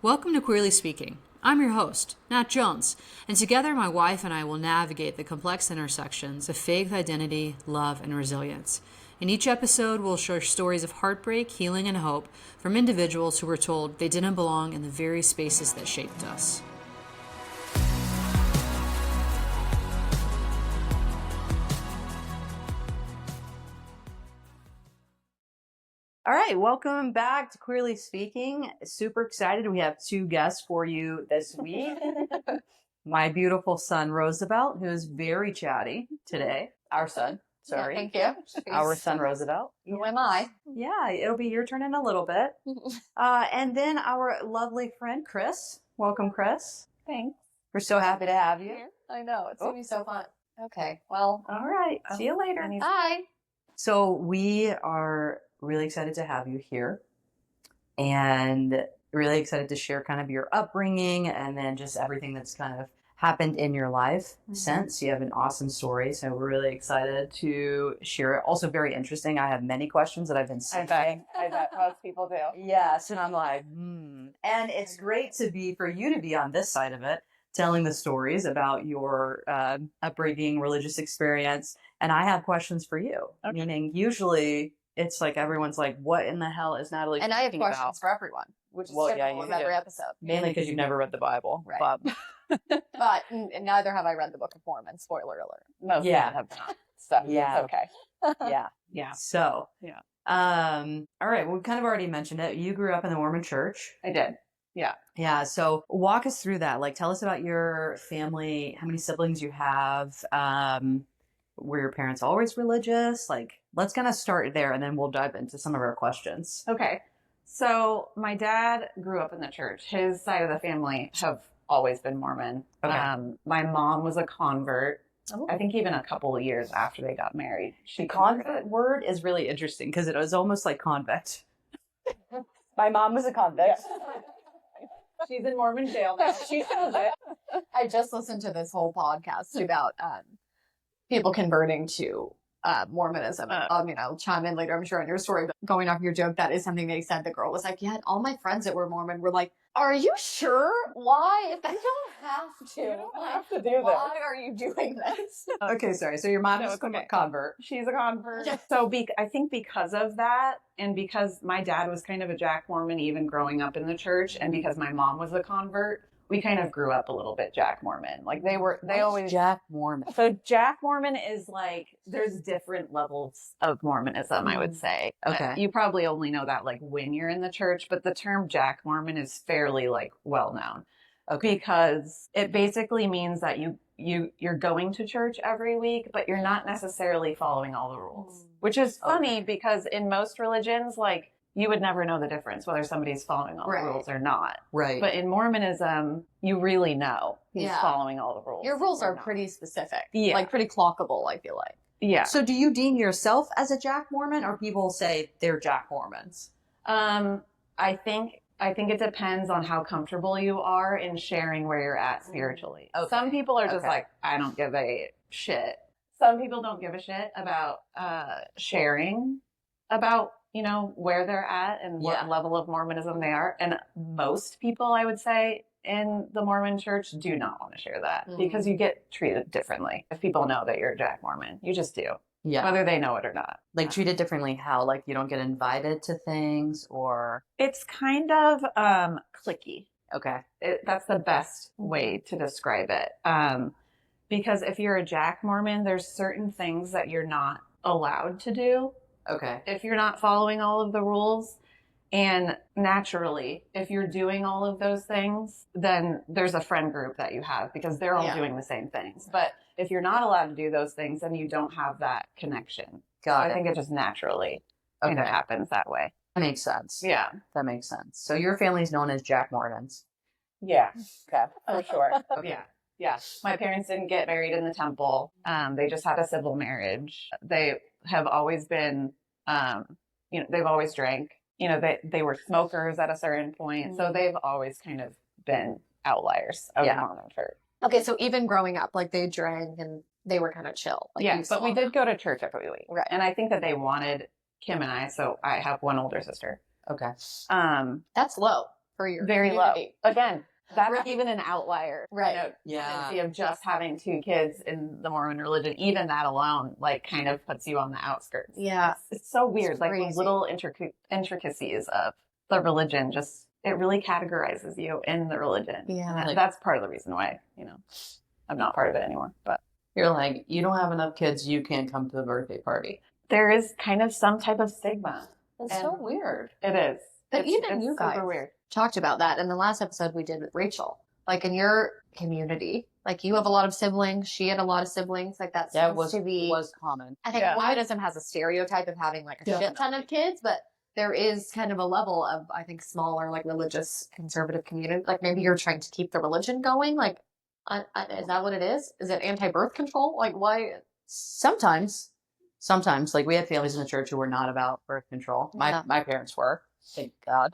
Welcome to Queerly Speaking. I'm your host, Nat Jones, and together my wife and I will navigate the complex intersections of faith, identity, love, and resilience. In each episode, we'll share stories of heartbreak, healing, and hope from individuals who were told they didn't belong in the very spaces that shaped us. All right, welcome back to Queerly Speaking. Super excited. We have two guests for you this week. My beautiful son, Roosevelt, who is very chatty today. Our son, sorry. Yeah, thank you. Our son, Roosevelt. Who am I? Yeah, it'll be your turn in a little bit. And then our lovely friend, Kris. Welcome, Kris. Thanks. We're so happy to have you. I know. It's going to be so fun. Okay. Well. All right. See you later. Bye. So we are really excited to have you here and really excited to share kind of your upbringing and then just everything that's kind of happened in your life since. You have an awesome story, so we're really excited to share it. Also very interesting. I have many questions that I've been saving. I bet most people do. Yes, and I'm like, And it's great for you to be on this side of it, telling the stories about your upbringing, religious experience, and I have questions for you. Okay. Meaning, usually it's like everyone's like, "What in the hell is Natalie?" And I have questions about? for everyone, which is typical of every episode. Mainly because you've never read the Bible, right? But neither have I read the Book of Mormon. Spoiler alert. Most of them have not. So it's okay. Yeah. So all right. Well, we kind of already mentioned it. You grew up in the Mormon Church. I did. Yeah. So walk us through that. Like, tell us about your family, how many siblings you have. Were your parents always religious? Like, let's kind of start there and then we'll dive into some of our questions. Okay. So my dad grew up in the church. His side of the family have always been Mormon. Okay. My mom was a convert. Oh. I think even a couple of years after they got married. The convert word is really interesting because it was almost like convict. My mom was a convict. She's in Mormon jail now. She knows it. I just listened to this whole podcast about people converting to Mormonism. I'll chime in later, I'm sure, on your story. But going off your joke, that is something they said. The girl was like, yeah, all my friends that were Mormon were like, are you sure? Why? If you don't have to. You don't have to do this. Why are you doing this? Okay, sorry. So your mom is a convert. She's a convert. So I think because of that, and because my dad was kind of a Jack Mormon even growing up in the church, and because my mom was a convert, we kind of grew up a little bit Jack Mormon. Like they always Jack Mormon. So Jack Mormon is like, there's different levels of Mormonism, I would say. Okay. You probably only know that like when you're in the church, but the term Jack Mormon is fairly like well known. Okay. Because it basically means that you're going to church every week, but you're not necessarily following all the rules. Which is funny because in most religions, like, you would never know the difference whether somebody's following all the rules or not. Right. But in Mormonism, you really know who's following all the rules. Your rules are pretty specific. Yeah. Like pretty clockable, I feel like. Yeah. So do you deem yourself as a Jack Mormon or people say they're Jack Mormons? I think it depends on how comfortable you are in sharing where you're at spiritually. Okay. Some people are just like, I don't give a shit. Some people don't give a shit about sharing about where they're at and what level of Mormonism they are. And most people, I would say, in the Mormon church do not want to share that because you get treated differently. If people know that you're a Jack Mormon, you just do. Yeah. Whether they know it or not. Like treated differently how? Like you don't get invited to things or? It's kind of cliquey. Okay. That's the best way to describe it. Because if you're a Jack Mormon, there's certain things that you're not allowed to do. Okay. If you're not following all of the rules, and naturally, if you're doing all of those things, then there's a friend group that you have because they're all doing the same things. But if you're not allowed to do those things, then you don't have that connection. I think it just naturally kind of happens that way. That makes sense. Yeah. That makes sense. So your family's known as Jack Mormons. Yeah. Okay. For sure. Yeah. My parents didn't get married in the temple. They just had a civil marriage. They have always been, they've always drank. They were smokers at a certain point. So they've always kind of been outliers of the Mormon church. Okay, so even growing up, like they drank and they were kind of chill. Like but we did go to church every week. Right. And I think that they wanted Kim and I, so I have one older sister. Okay. That's low. for your very community. low. Again, that's Right. even an outlier. Right. Tendency of just having 2 kids in the Mormon religion, even that alone, like kind of puts you on the outskirts. Yeah. It's so weird. It's Like the crazy. little intricacies of the religion, just it really categorizes you in the religion. Yeah. And that's part of the reason why, I'm not part of it anymore. But You're like, you don't have enough kids, you can't come to the birthday party. there is kind of some type of stigma. It's so weird. It is. But even it's you super guys weird. talked about that in the last episode we did with Rachel. Like in your community, like you have a lot of siblings, she had a lot of siblings, like that seems was to be common. I think Mormonism has a stereotype of having like a shit ton of kids, but there is kind of a level of, I think, smaller, like religious conservative community. Like maybe you're trying to keep the religion going. Like, is that what it is? Is it anti-birth control? Like, why? Sometimes, like we had families in the church who were not about birth control. My parents were, thank God.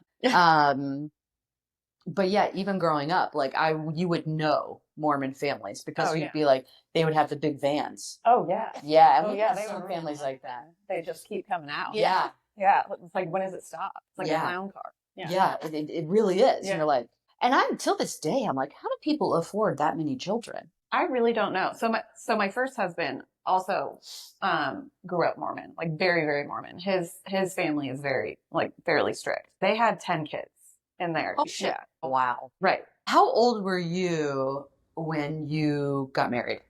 But yeah, even growing up, like you would know Mormon families because you'd be like, they would have the big vans. Oh yeah. Yeah, and Oh, we yeah, had they some were families like that. They just keep coming out. Yeah. Yeah. It's like, when does it stop? It's like a Yeah. clown car. Yeah, it really is. Yeah. And you're like, and till this day, I'm like, how do people afford that many children? I really don't know. So my first husband also grew up Mormon, like very, very Mormon. His family is very, like, fairly strict. They had 10 kids in there. Oh, shit. Yeah. Wow. Right. How old were you when you got married?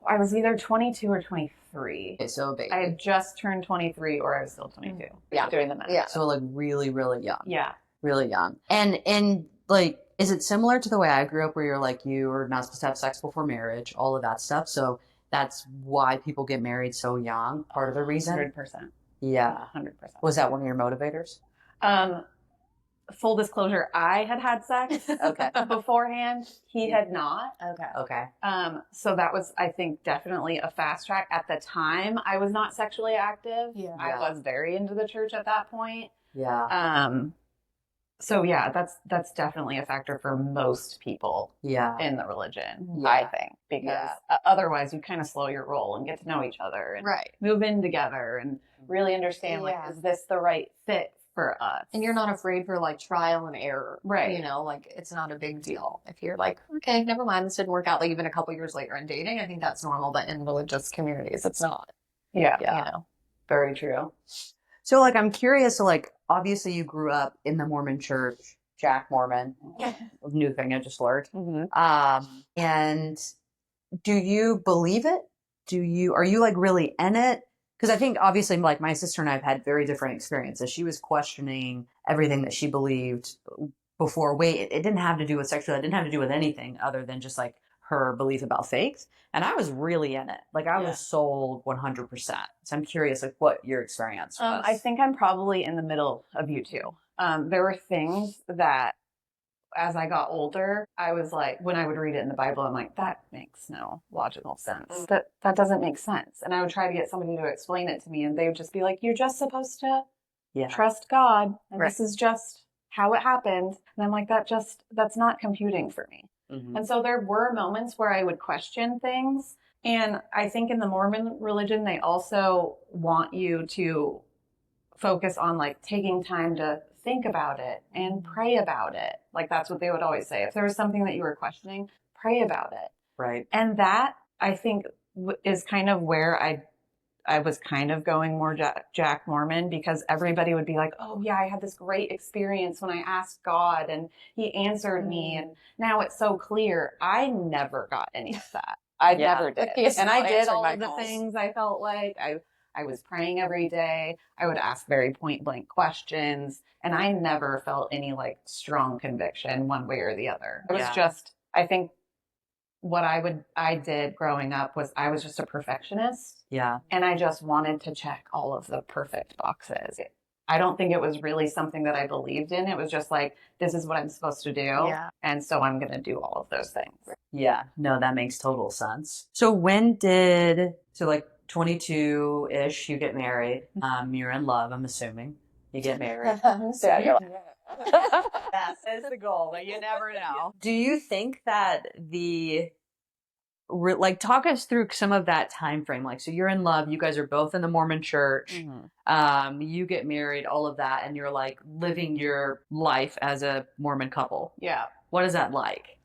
I was either 22 or 23. Okay, so a baby. I had just turned 23 or I was still 22. Yeah. Doing the math. Yeah. So like really, really young. Yeah. Really young. And like, is it similar to the way I grew up where you're like, you were not supposed to have sex before marriage, all of that stuff? So that's why people get married so young, part of the reason? 100%. Yeah. 100%. Was that one of your motivators? Full disclosure, I had sex Okay. beforehand. He had not. Okay. So that was, I think, definitely a fast track. At the time, I was not sexually active. Yeah. I was very into the church at that point. Yeah. So yeah, that's definitely a factor for most people Yeah. in the religion, Yeah. I think, because otherwise you kind of slow your roll and get to know each other and Right. move in together and really understand, like, is this the right fit for us? And you're not afraid for like trial and error. Right. You know, like it's not a big deal. If you're like, okay, never mind, this didn't work out, like even a couple years later in dating, I think that's normal, but in religious communities, it's not. Yeah. You know? Very true. So like, I'm curious, so like, obviously you grew up in the Mormon church, Jack Mormon, new thing I just learned. Mm-hmm. And do you believe it? Are you like really in it? Because I think obviously like my sister and I have had very different experiences. She was questioning everything that she believed before. It didn't have to do with sexuality. It didn't have to do with anything other than just like her belief about faith. And I was really in it. Like I was sold 100%. So I'm curious like what your experience was. I think I'm probably in the middle of you two. There were things that as I got older, I was like, when I would read it in the Bible, I'm like, that makes no logical sense. That doesn't make sense. And I would try to get somebody to explain it to me, and they would just be like, you're just supposed to trust God, and this is just how it happened. And I'm like, that's not computing for me. Mm-hmm. And so there were moments where I would question things. And I think in the Mormon religion, they also want you to focus on like taking time to think about it and pray about it. Like that's what they would always say. If there was something that you were questioning, pray about it. Right. And that I think is kind of where I was kind of going more Jack Mormon, because everybody would be like, oh yeah, I had this great experience when I asked God and he answered me and now it's so clear. I never got any of that. I never did. And I did all of the things I felt like. I was praying every day. I would ask very point blank questions, and I never felt any like strong conviction one way or the other. It was just, I think what I did growing up was I was just a perfectionist. Yeah. And I just wanted to check all of the perfect boxes. I don't think it was really something that I believed in. It was just like, this is what I'm supposed to do. Yeah. And so I'm going to do all of those things. Yeah. No, that makes total sense. So like 22-ish, you get married. You're in love, I'm assuming. You get married. That is the goal, but you never know. Do you think that like talk us through some of that time frame. Like, so you're in love, you guys are both in the Mormon church, you get married, all of that, and you're like living your life as a Mormon couple. Yeah. What is that like?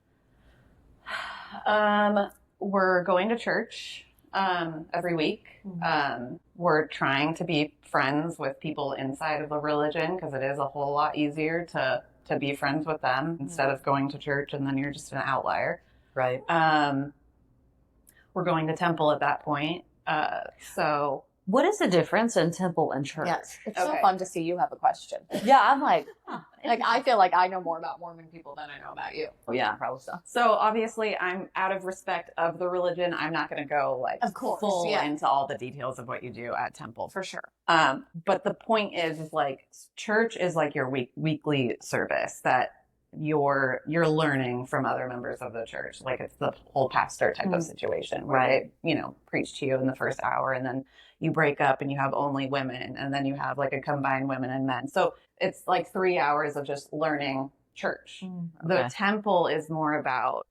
We're going to church every week. We're trying to be friends with people inside of the religion because it is a whole lot easier to be friends with them instead of going to church and then you're just an outlier. Right. We're going to temple at that point. So what is the difference in temple and church? Yes. It's so fun to see you have a question. Yeah, I'm like, like I feel like I know more about Mormon people than I know about you. Oh yeah, probably so. So obviously I'm out of respect of the religion. I'm not going to go like of course, full into all the details of what you do at temple. For sure. But the point is like church is like your weekly service that you're learning from other members of the church. Like it's the whole pastor type of situation where they, you know, preach to you in the first hour and then you break up and you have only women and then you have like a combined women and men. So it's like 3 hours of just learning church. The temple is more about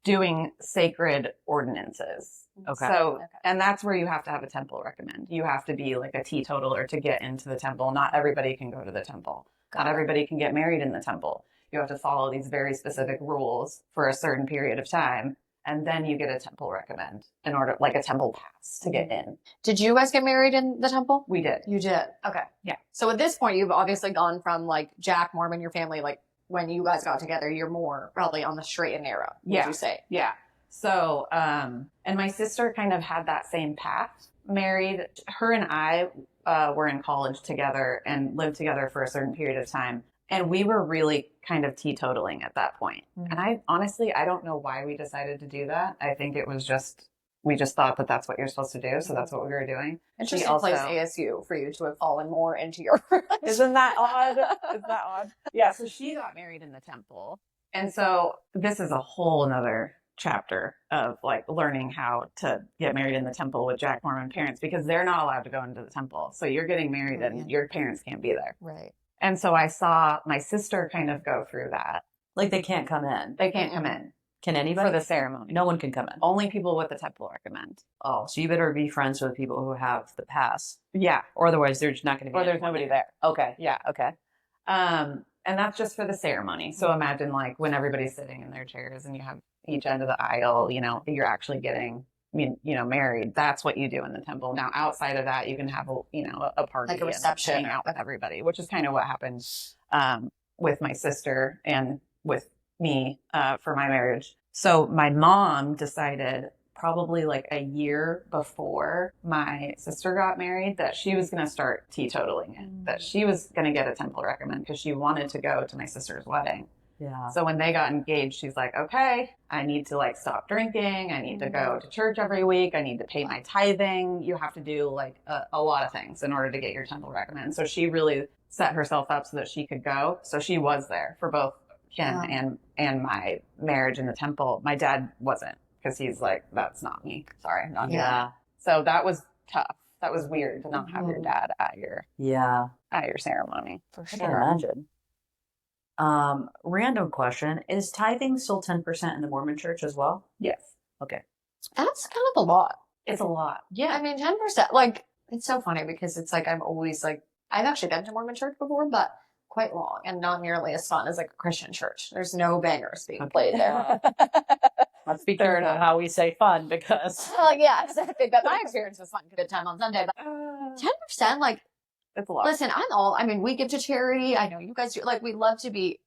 doing sacred ordinances. So, and that's where you have to have a temple recommend. You have to be like a teetotaler to get into the temple. Not everybody can go to the temple. Not everybody can get married in the temple. You have to follow these very specific rules for a certain period of time. And then you get a temple recommend in order, like a temple pass to get in. Did you guys get married in the temple? We did. You did? Okay. Yeah. So at this point, you've obviously gone from like Jack, Mormon, your family, like when you guys got together, you're more probably on the straight and narrow, would you say? Yeah. So, and my sister kind of had that same path. Married, her and I were in college together and lived together for a certain period of time. And we were really kind of teetotaling at that point. And I honestly, I don't know why we decided to do that. I think it was just, we just thought that that's what you're supposed to do. So that's what we were doing. Interesting place ASU for you to have fallen more into your Isn't that odd? Isn't that odd? Yeah. So she got married in the temple. And so this is a whole nother chapter of like learning how to get married in the temple with Jack Mormon parents because they're not allowed to go into the temple. So you're getting married and your parents can't be there. Right. And so I saw my sister kind of go through that. Like they can't come in. They can't come in. Can anybody? For the ceremony. No one can come in. Only people with the temple recommend. Oh, so you better be friends with people who have the pass. Yeah. Or otherwise there's not going to be Or there's nobody there. Okay. Yeah. Okay. And that's just for the ceremony. So imagine like when everybody's sitting in their chairs and you have each end of the aisle, you know, you're actually getting, you know, married. That's what you do in the temple. Now, outside of that, you can have a party, like a reception, and hang out with everybody, which is kind of what happened with my sister and with me for my marriage. So my mom decided probably like a year before my sister got married that she was going to start teetotaling it, that she was going to get a temple recommend because she wanted to go to my sister's wedding. Yeah. So when they got engaged, she's like, okay, I need to like stop drinking. I need to go to church every week. I need to pay my tithing. You have to do like a lot of things in order to get your temple recommend. So she really set herself up so that she could go. So she was there for both Kim and my marriage in the temple. My dad wasn't because he's like, that's not me. Sorry, I'm not here. So that was tough. That was weird to not have your dad at your ceremony. For I sure. can imagine. Random question. Is tithing still 10% in the Mormon church as well? Yes. Okay. That's kind of a lot. It's a lot. Yeah. I mean, 10%, like, it's so funny because it's like, I'm always like, I've actually been to Mormon church before, but quite long and not nearly as fun as like a Christian church. There's no bangers being played there. Let's be careful how we say fun because. Yeah, exactly. But my experience was fun. Good time on Sunday. But 10%, like, it's a lot. Listen, we give to charity. I know you guys do. Like, we love to be,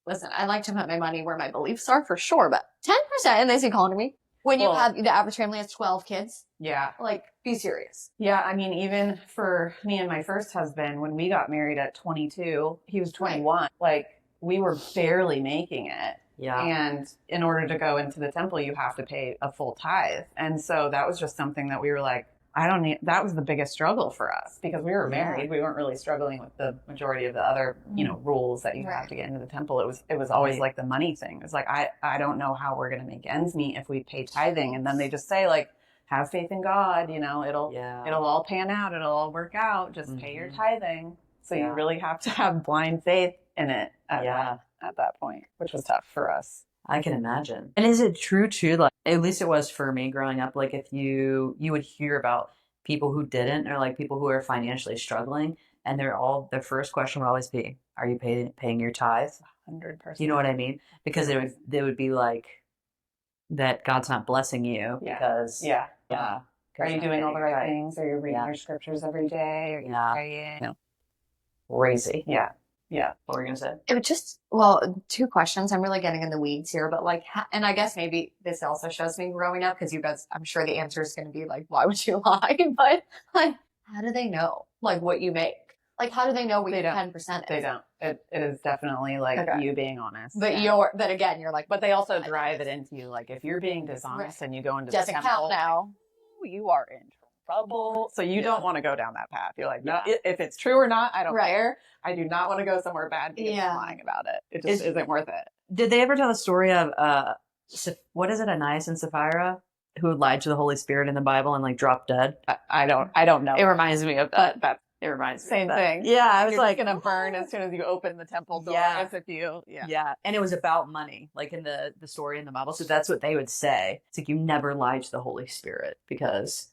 listen, I like to put my money where my beliefs are for sure, but 10%, and they say calling to me. When you have, the average family has 12 kids. Yeah. Like, be serious. Yeah. I mean, even for me and my first husband, when we got married at 22, he was 21. Right. Like, we were barely making it. Yeah. And in order to go into the temple, you have to pay a full tithe. And so that was just something that we were like, that was the biggest struggle for us because we were married. We weren't really struggling with the majority of the other, rules that you have to get into the temple. It was always like the money thing. It's like, I don't know how we're going to make ends meet if we pay tithing. And then they just say like, have faith in God, it'll all pan out. It'll all work out. Just pay your tithing. So you really have to have blind faith in it at that point, which was tough for us. I can imagine. And is it true too? Like, at least it was for me growing up. Like, if you would hear about people who didn't, or like people who are financially struggling, and their first question would always be, "Are you paying your tithe?" 100%. You know what I mean? Because they would be like that God's not blessing you because Yeah. yeah. Are you doing all the right things? Are you reading your scriptures every day? Are you praying? No. Crazy. Yeah. What were you gonna say? It would just, well, two questions. I'm really getting in the weeds here, but like, and I guess maybe this also shows me growing up because you guys, I'm sure the answer is going to be like, why would you lie? But like, how do they know like what you make? Like, how do they know what your 10% is? They don't. It is definitely like you being honest. But but again, you're like, but they also drive it into you. Like if you're being dishonest and you go into the temple, count now. You are in trouble. So you don't want to go down that path. You're like, no, if it's true or not, I don't care. I do not want to go somewhere bad because you're lying about it. It just isn't worth it. Did they ever tell the story of what is it, Ananias and Sapphira, who lied to the Holy Spirit in the Bible and like dropped dead? I don't know. It reminds me of that. It reminds me same of that. thing. Yeah, I was you're like, gonna burn as soon as you open the temple door. As if you, and it was about money, like in the story in the Bible. So that's what they would say. It's like you never lie to the Holy Spirit because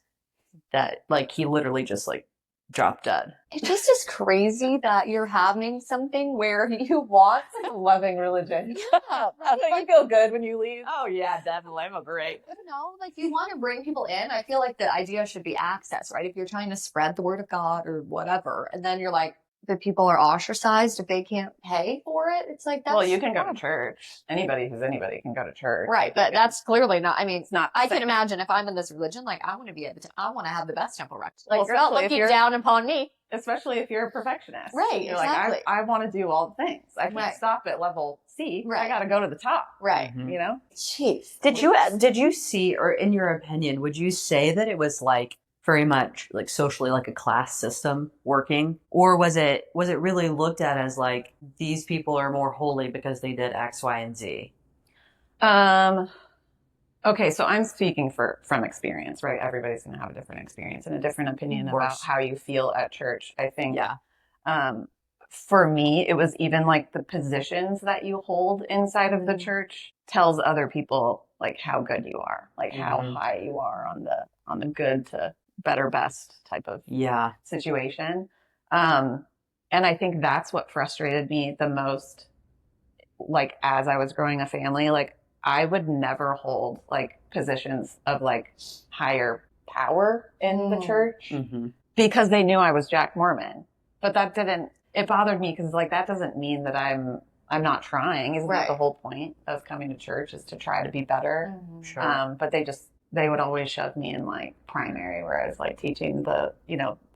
that, like, he literally just like dropped dead. It just is crazy that you're having something where you want loving religion. Yeah, Don't you feel good when you leave? Oh yeah, definitely. I'm great. I don't know, like you want to bring people in. I feel like the idea should be access, right? If you're trying to spread the word of God or whatever, and then you're like, the people are ostracized if they can't pay for it. It's like that's well, you can go to church. Anybody who's anybody can go to church, right? But that's clearly not. I mean, it's not. I can imagine if I'm in this religion, like I want to be able to. I want to have the best temple records. Like you're not looking down upon me, especially if you're a perfectionist, right? You're exactly. like, I want to do all the things. I can't stop at level C. Right. I got to go to the top. Right. Mm-hmm. You know. Jeez. Did you see, or in your opinion, would you say that it was like very much like socially like a class system working, or was it really looked at as like these people are more holy because they did X, Y, and Z? Okay, so I'm speaking from experience, right? Everybody's going to have a different experience and a different opinion about how you feel at church. I think, for me, it was even like the positions that you hold inside of the church tells other people like how good you are, like how high you are on the good to better, best type of situation. And I think that's what frustrated me the most. Like as I was growing a family, like I would never hold like positions of like higher power in the church because they knew I was Jack Mormon. But it bothered me because like that doesn't mean that I'm not trying. Isn't that the whole point of coming to church is to try to be better? Sure. But they would always shove me in like primary where I was like teaching the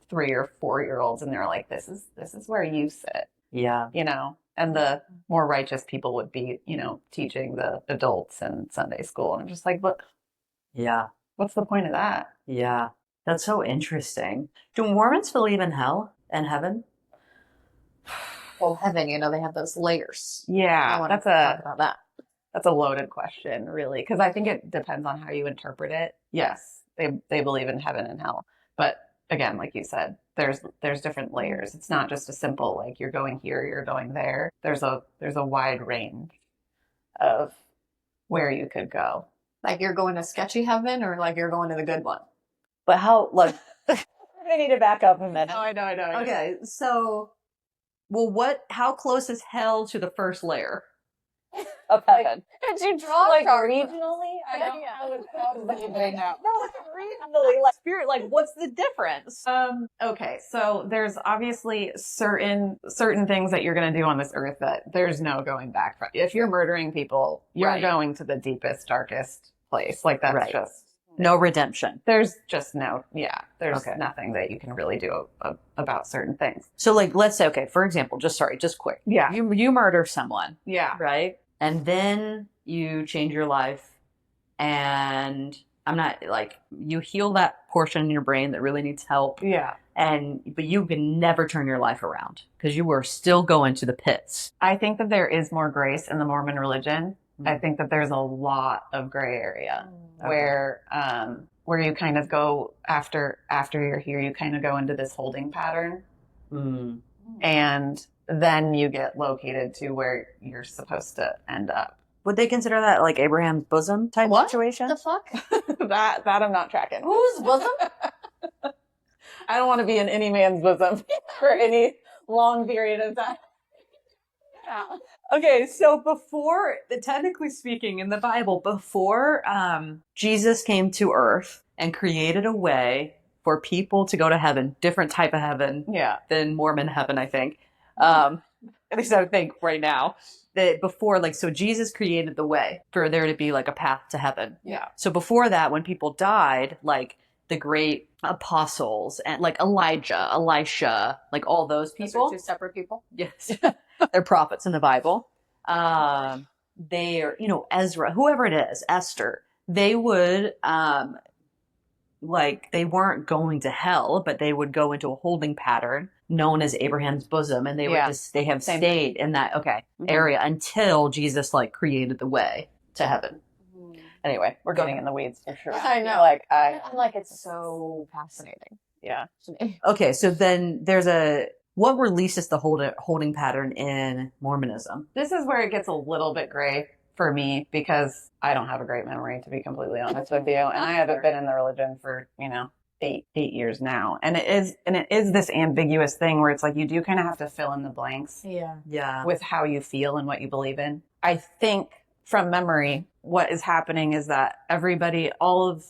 3 or 4 year olds, and they're like, this is where you sit. Yeah. And the more righteous people would be, teaching the adults in Sunday school. And I'm just like, what? Yeah. What's the point of that? Yeah. That's so interesting. Do Mormons believe in hell and heaven? Well, heaven, they have those layers. Yeah. I want to talk about that. That's a loaded question, really, because I think it depends on how you interpret it. Yes, they believe in heaven and hell. But again, like you said, there's different layers. It's not just a simple like you're going here, you're going there. There's a wide range of where you could go. Like you're going to sketchy heaven, or like you're going to the good one. But how? Like, I need to back up a minute. Oh, I know. Okay, so, well, how close is hell to the first layer of heaven? Did you draw like regionally? I don't know how they know. No, regionally, like spirit. Like, what's the difference? Okay, so there's obviously certain things that you're going to do on this earth that there's no going back from. If you're murdering people, you're going to the deepest, darkest place. Like that's just no redemption. There's just there's nothing that you can really do about certain things. So like, let's say, okay, for example, just quick. Yeah. You murder someone. Yeah. Right? And then you change your life, and I'm not like, you heal that portion in your brain that really needs help. Yeah. But you can never turn your life around because you were still going to the pits. I think that there is more grace in the Mormon religion. I think that there's a lot of gray area where you kind of go after you're here, you kind of go into this holding pattern. And then you get located to where you're supposed to end up. would they consider that like Abraham's bosom type What situation? the fuck? that I'm not tracking. Whose bosom? I don't want to be in any man's bosom for any long period of time. Yeah. Okay, so technically speaking, in the Bible, before Jesus came to earth and created a way for people to go to heaven, different type of heaven than Mormon heaven, I think. At least I would think right now. That before, like, so Jesus created the way for there to be like a path to heaven. Yeah. So before that, when people died, like the great apostles and like Elijah, Elisha, like all those people. Those are two separate people? Yes. They're prophets in the Bible. They are, Ezra, whoever it is, Esther, they would, they weren't going to hell, but they would go into a holding pattern known as Abraham's bosom. And they they have stayed in that, area until Jesus created the way to heaven. Anyway, We're getting in the weeds for sure. I know. It's so fascinating. Yeah. Okay, so then what releases the holding pattern in Mormonism? This is where it gets a little bit gray for me because I don't have a great memory, to be completely honest with you. And I haven't been in the religion for, 8 years now. And it is this ambiguous thing where it's like you do kind of have to fill in the blanks with how you feel and what you believe in. I think from memory, what is happening is that everybody, all of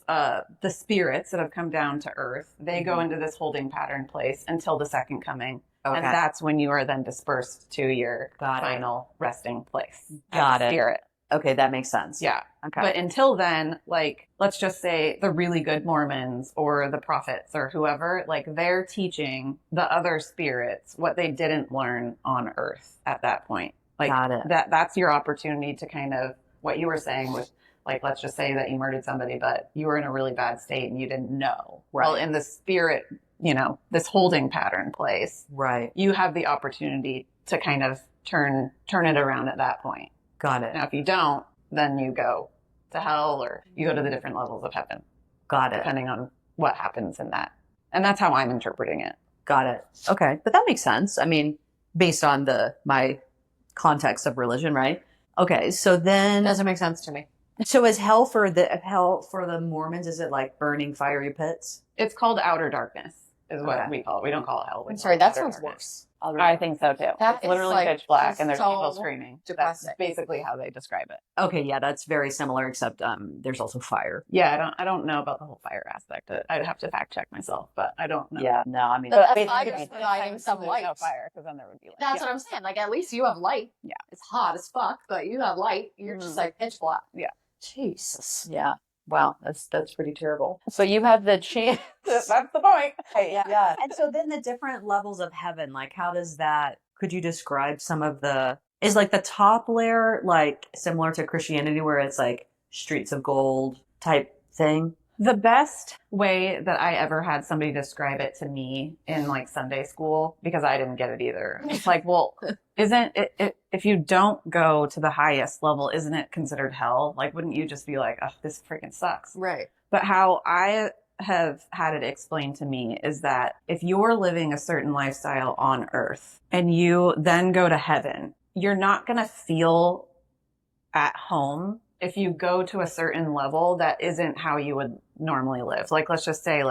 the spirits that have come down to earth, they go into this holding pattern place until the second coming. Okay. And that's when you are then dispersed to your final resting place. Got it. Spirit. Okay, that makes sense. Yeah. Okay. But until then, let's just say the really good Mormons or the prophets or whoever, they're teaching the other spirits what they didn't learn on earth at that point. Got it. That's your opportunity to kind of, what you were saying with, let's just say that you murdered somebody, but you were in a really bad state and you didn't know. Right. Well, in the spirit, this holding pattern place, right, you have the opportunity to kind of turn it around at that point. Got it. Now, if you don't, then you go to hell or you go to the different levels of heaven. Got it. Depending on what happens in that. And that's how I'm interpreting it. Got it. Okay. But that makes sense. I mean, based on my context of religion, right? Okay. So then, Doesn't make sense to me. So is hell for the Mormons, is it like burning fiery pits? It's called outer darkness is what we call it. We don't call it hell. I'm sorry, that sounds worse. I think so too. That it's literally pitch black and there's people screaming. Depressing. That's basically how they describe it. Okay, yeah, that's very similar, except there's also fire. Yeah, I don't know about the whole fire aspect. I'd have to fact check myself, but I don't know. Yeah, no, I mean, so that's fire is providing some light. No fire, because then there would be light. That's what I'm saying. At least you have light. Yeah, it's hot as fuck, but you have light. You're just pitch black. Yeah. Jesus. Yeah. Wow, that's pretty terrible. So you have the chance. That's the point. Yeah. And so then the different levels of heaven, how does that? Could you describe some of is the top layer similar to Christianity where it's streets of gold type thing? The best way that I ever had somebody describe it to me in Sunday school, because I didn't get it either. It's well, isn't it, if you don't go to the highest level, isn't it considered hell? Wouldn't you just be oh, this freaking sucks? Right. But how I have had it explained to me is that if you're living a certain lifestyle on earth and you then go to heaven, you're not going to feel at home if you go to a certain level that isn't how you would normally live. Let's just say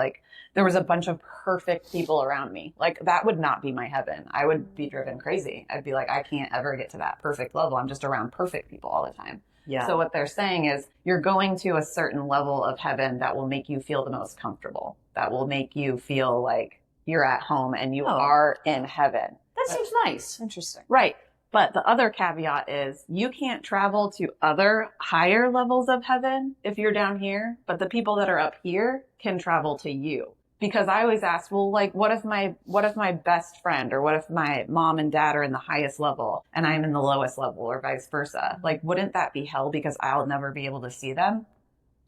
there was a bunch of perfect people around me. That would not be my heaven. I would be driven crazy. I'd be I can't ever get to that perfect level. I'm just around perfect people all the time. Yeah. So what they're saying is you're going to a certain level of heaven that will make you feel the most comfortable. That will make you feel like you're at home and you are in heaven. That seems nice. Interesting. Right. But the other caveat is you can't travel to other higher levels of heaven if you're down here, but the people that are up here can travel to you. Because I always ask, well, what if my best friend or what if my mom and dad are in the highest level and I'm in the lowest level or vice versa? Wouldn't that be hell because I'll never be able to see them?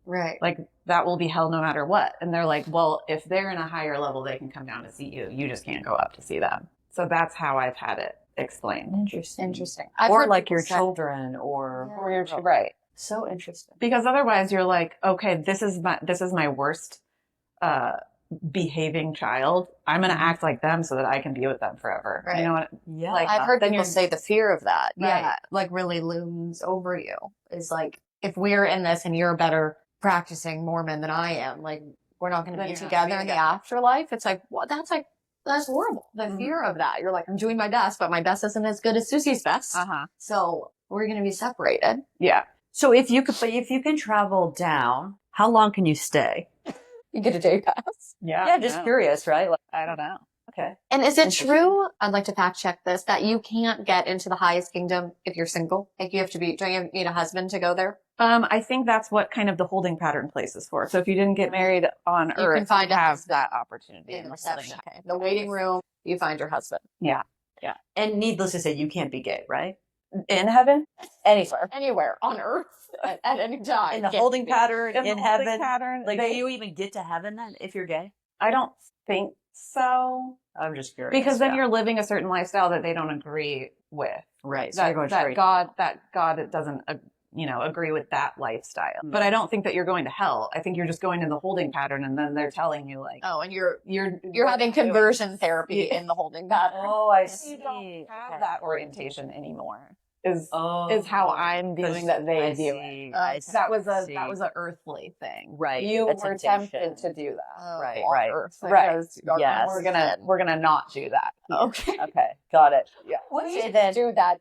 Right. That will be hell no matter what. And they're well, if they're in a higher level, they can come down to see you. You just can't go up to see them. So that's how I've had it explained. Interesting. Or your children or your children. Right. So interesting. Because otherwise you're okay, this is my worst behaving child, I'm going to act like them so that I can be with them forever. Right. You know what? Yeah. Like, I've heard then people you're- say the fear of that. Right. Yeah. Like really looms over you. Is like, if we're in this and you're a better practicing Mormon than I am, like, we're not going to Then be you're not together gonna in be the together. afterlife. It's like, well, that's horrible. The fear of that. You're like, I'm doing my best, but my best isn't as good as Susie's best. So we're going to be separated. Yeah. So if you can travel down, how long can you stay? You get a day pass. Yeah, just curious, right? Like, I don't know. okay. And is it true, I'd like to fact check this, that you can't get into the highest kingdom if you're single? Like you have to don't you need a husband to go there? I think that's what kind of the holding pattern place is for. So if you didn't get married on You Earth, can find you a have husband that opportunity in the the reception. holding Okay. The waiting room, you find your husband. Yeah. And needless to say, you can't be gay, right? In heaven? Anywhere. Anywhere on Earth at any time. In the holding pattern, in the holding heaven. pattern, Like, do you even get to heaven then if you're gay? I don't think so. I'm just curious. Because then you're living a certain lifestyle that they don't agree with. right. So you're going That straight. God doesn't agree with that lifestyle. But I don't think that you're going to hell. I think you're just going in the holding pattern, and then they're telling you like, Oh, and you're you're having conversion therapy in the holding pattern. Oh, I You see. don't have Okay. that orientation anymore. Is Oh, how I'm viewing that they I view see. it. I That was see. a earthly thing. Right. You It's were temptation. tempted to do that. Oh, Right, on right. Earth, Right. because our Yes. We're gonna not do that. Okay. Okay, got it. Yeah. We do that.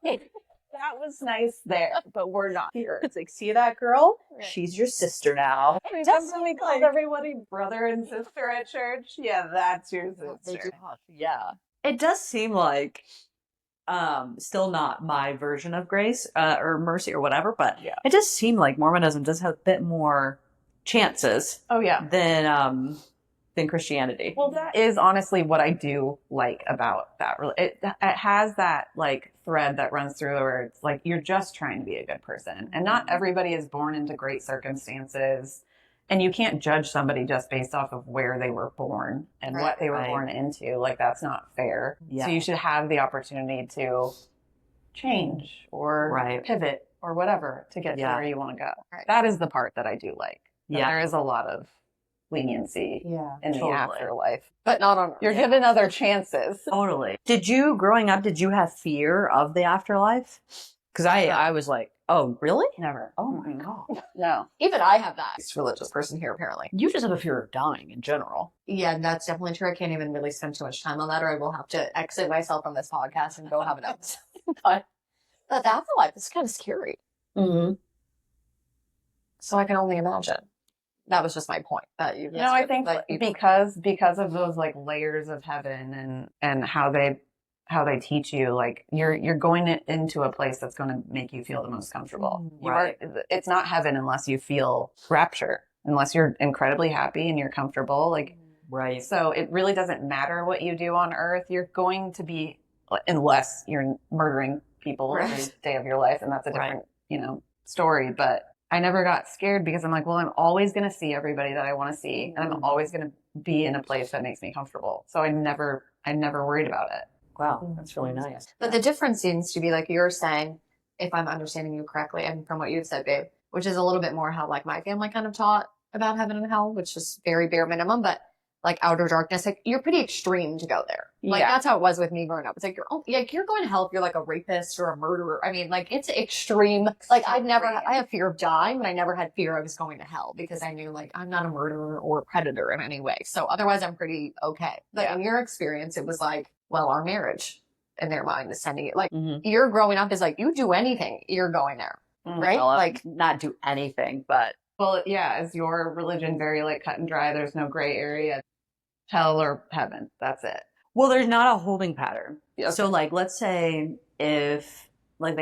That was nice there, but we're not here. It's like, see that girl? She's your sister now. Remember we called everybody brother and sister at church? Yeah, that's your sister. Yeah. It does seem like still not my version of grace or mercy or whatever, but Yeah. it does seem like Mormonism does have a bit more chances Oh yeah. than Christianity. Well, that is honestly what I do like about that. It has that like thread that runs through where it's like you're just trying to be a good person, and not everybody is born into great circumstances, and you can't judge somebody just based off of where they were born and Right, what they were right. born into. Like that's not fair. Yeah. So you should have the opportunity to change or Right. pivot or whatever to get Yeah. to where you want to go. Right. That is the part that I do like. That Yeah. there is a lot of leniency Yeah. in Totally. the afterlife. But not on Earth. You're given other chances. Totally. Growing up, did you have fear of the afterlife? Because I was like, oh, really? Never. Oh my Mm-mm. God. No. Even I have that. It's a religious person here, apparently. You just have a fear of dying in general. Yeah, that's definitely true. I can't even really spend too much time on that, or I will have to exit myself from this podcast and go have an episode. But the afterlife is kind of scary. Mm-hmm. So I can only imagine. That was just my point. That you. No, I think that you- because of those like layers of heaven and how they teach you, like you're going into a place that's going to make you feel the most comfortable. Right. It's not heaven unless you feel rapture, unless you're incredibly happy and you're comfortable. Like Right. so, it really doesn't matter what you do on Earth. You're going to be, unless you're murdering people Right. every day of your life, and that's a Right. different story. But I never got scared because I'm like, well, I'm always going to see everybody that I want to see, and I'm always going to be in a place that makes me comfortable. So I never worried about it. Wow, that's really nice. But the difference seems to be like you're saying, if I'm understanding you correctly, and from what you've said, babe, which is a little bit more how like my family kind of taught about heaven and hell, which is very bare minimum, but like outer darkness, like you're pretty extreme to go there. Like Yeah. that's how it was with me growing up. It's like you're going to hell if you're like a rapist or a murderer. I mean, like it's extreme. Like I have fear of dying, but I never had fear I was going to hell because I knew like I'm not a murderer or a predator in any way. So otherwise I'm pretty okay. But Yeah. in your experience, it was like, well, our marriage in their mind is sending it like Mhm. you're growing up is like you do anything, you're going there. Right? Well, Like not do anything, but Well, yeah, is your religion very like cut and dry? There's no gray area, hell or heaven. That's it. well, there's not a holding pattern. Yeah, So, like, let's say if like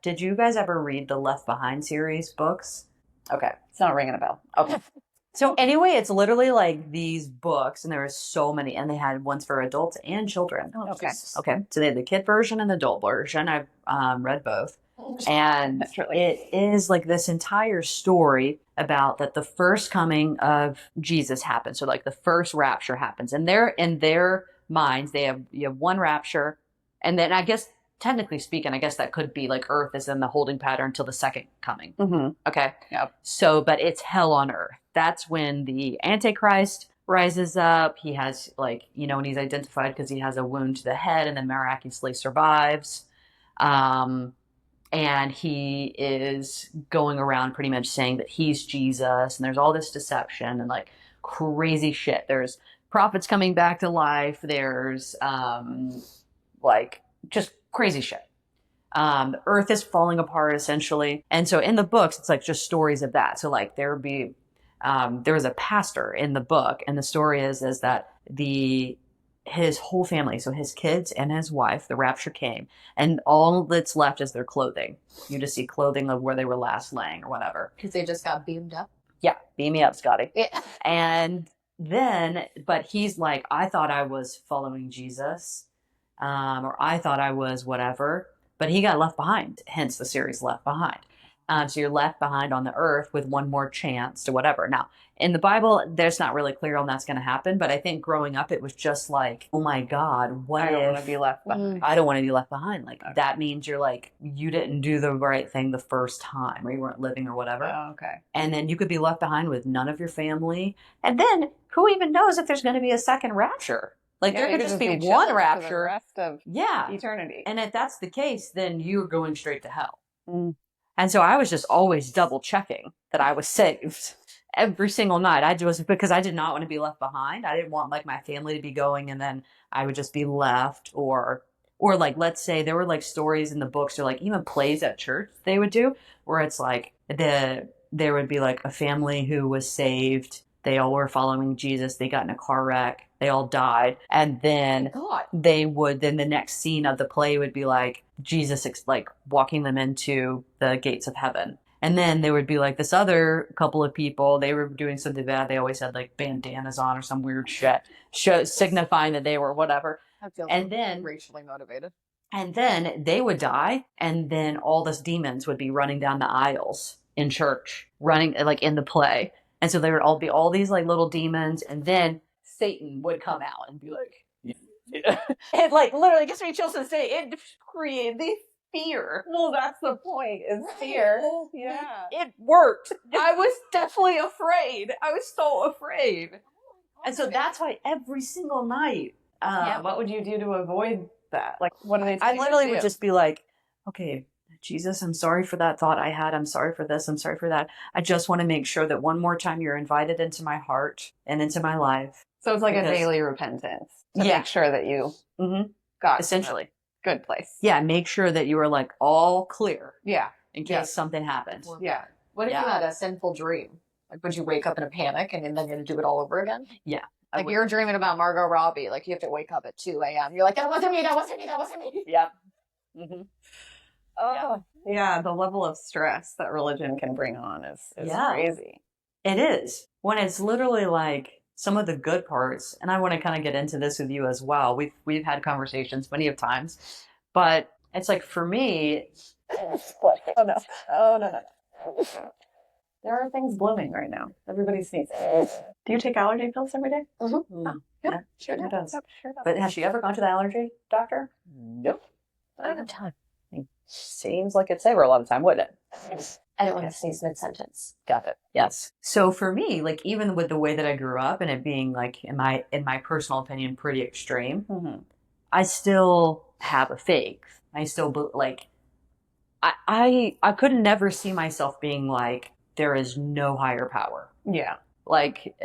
did you guys ever read the Left Behind series books? Okay. It's not ringing a bell. Okay. So anyway, it's literally like these books, and there were so many, and they had ones for adults and children. Okay. Okay. So they had the kid version and the adult version. I've read both. And That's really- it is like this entire story about that the first coming of Jesus happens. So like the first rapture happens. And they're in their minds, you have one rapture. And then I guess technically speaking, I guess that could be like Earth is in the holding pattern until the second coming. Mm-hmm. Okay. Yep. So, but it's hell on earth. That's when the Antichrist rises up. He has like, and he's identified because he has a wound to the head and then miraculously survives. Um, and he is going around pretty much saying that he's Jesus, and there's all this deception and like crazy shit. There's prophets coming back to life. There's like just crazy shit. The earth is falling apart essentially. And so in the books, it's like just stories of that. So like there was a pastor in the book, and the story is that his whole family, so his kids and his wife, the rapture came, and all that's left is their clothing. You just see clothing of where they were last laying or whatever. Because they just got beamed up. Yeah, beam me up, Scotty. Yeah. And then, but he's like, I thought I was following Jesus, or I thought I was whatever, but he got left behind. Hence the series Left Behind. So you're left behind on the earth with one more chance to whatever. Now, in the Bible, there's not really clear on that's going to happen, but I think growing up, it was just like, oh my God, what I don't want if to be left behind. I don't want to be left behind? Like, that means you're like, you didn't do the right thing the first time, or you weren't living or whatever. Oh, okay. And then you could be left behind with none of your family. And then who even knows if there's going to be a second rapture? Like, there could just be one rapture. For the rest of eternity. And if that's the case, then you're going straight to hell. Mm. And so I was just always double checking that I was saved every single night. Because I did not want to be left behind. I didn't want like my family to be going and then I would just be left, or like, let's say there were like stories in the books or like even plays at church they would do where it's like there would be like a family who was saved. They all were following Jesus. They got in a car wreck. They all died. And then then the next scene of the play would be like Jesus, like walking them into the gates of heaven. And then there would be like this other couple of people. They were doing something bad. They always had like bandanas on or some weird shit, signifying that they were whatever. And then racially motivated. And then they would die. And then all these demons would be running down the aisles in church, running like in the play. And so there would all be all these like little demons, and then Satan would come out and be like, it like literally gets me chills to say it created the fear. Well, that's the point, is fear. Yeah. It worked. I was definitely afraid. I was so afraid. And so that's why every single night. What would you do to avoid that? Like, what do they I literally would just be like, okay, Jesus, I'm sorry for that thought I had. I'm sorry for this. I'm sorry for that. I just want to make sure that one more time you're invited into my heart and into my life. So it's like a daily repentance to make sure that you got essentially good place. Yeah, make sure that you are like all clear. Yeah. In case something happens. Yeah. What if you had a sinful dream? Like, would you wake up in a panic and then you're going to do it all over again? Yeah. Like, you're dreaming about Margot Robbie. Like, you have to wake up at 2 a.m. You're like, that wasn't me, that wasn't me, that wasn't me. Yep. Mm-hmm. Oh, yeah. The level of stress that religion can bring on is crazy. It is. When it's literally like some of the good parts, and I want to kind of get into this with you as well. We've had conversations many of times, but it's like for me. Oh no. There are things blooming right now. Everybody's sneezing. Do you take allergy pills every day? Mm-hmm. Oh, yeah, sure does. But has she ever gone to the allergy doctor? Nope. I don't have time. Seems like it'd save her a lot of time, wouldn't it? I don't want to sneeze mid-sentence. Got it. Yes. So for me, like even with the way that I grew up and it being like in my personal opinion pretty extreme, I still have a faith. I still like I could never see myself being like there is no higher power. Yeah. Like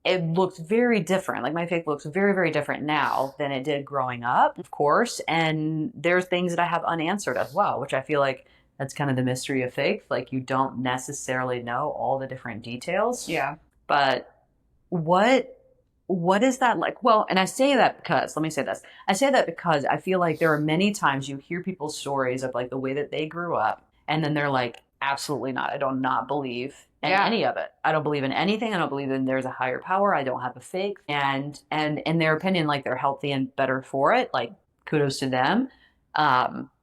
it looks very different. Like my faith looks very, very different now than it did growing up, of course. And there's things that I have unanswered as well, which I feel like that's kind of the mystery of faith. Like you don't necessarily know all the different details. Yeah. But what is that like? Well, and I say that because, let me say this. I say that because I feel like there are many times you hear people's stories of like the way that they grew up. And then they're like, absolutely not. I do not believe in any of it. I don't believe in anything. I don't believe in there's a higher power. I don't have a faith. And in their opinion, like they're healthy and better for it. Like kudos to them.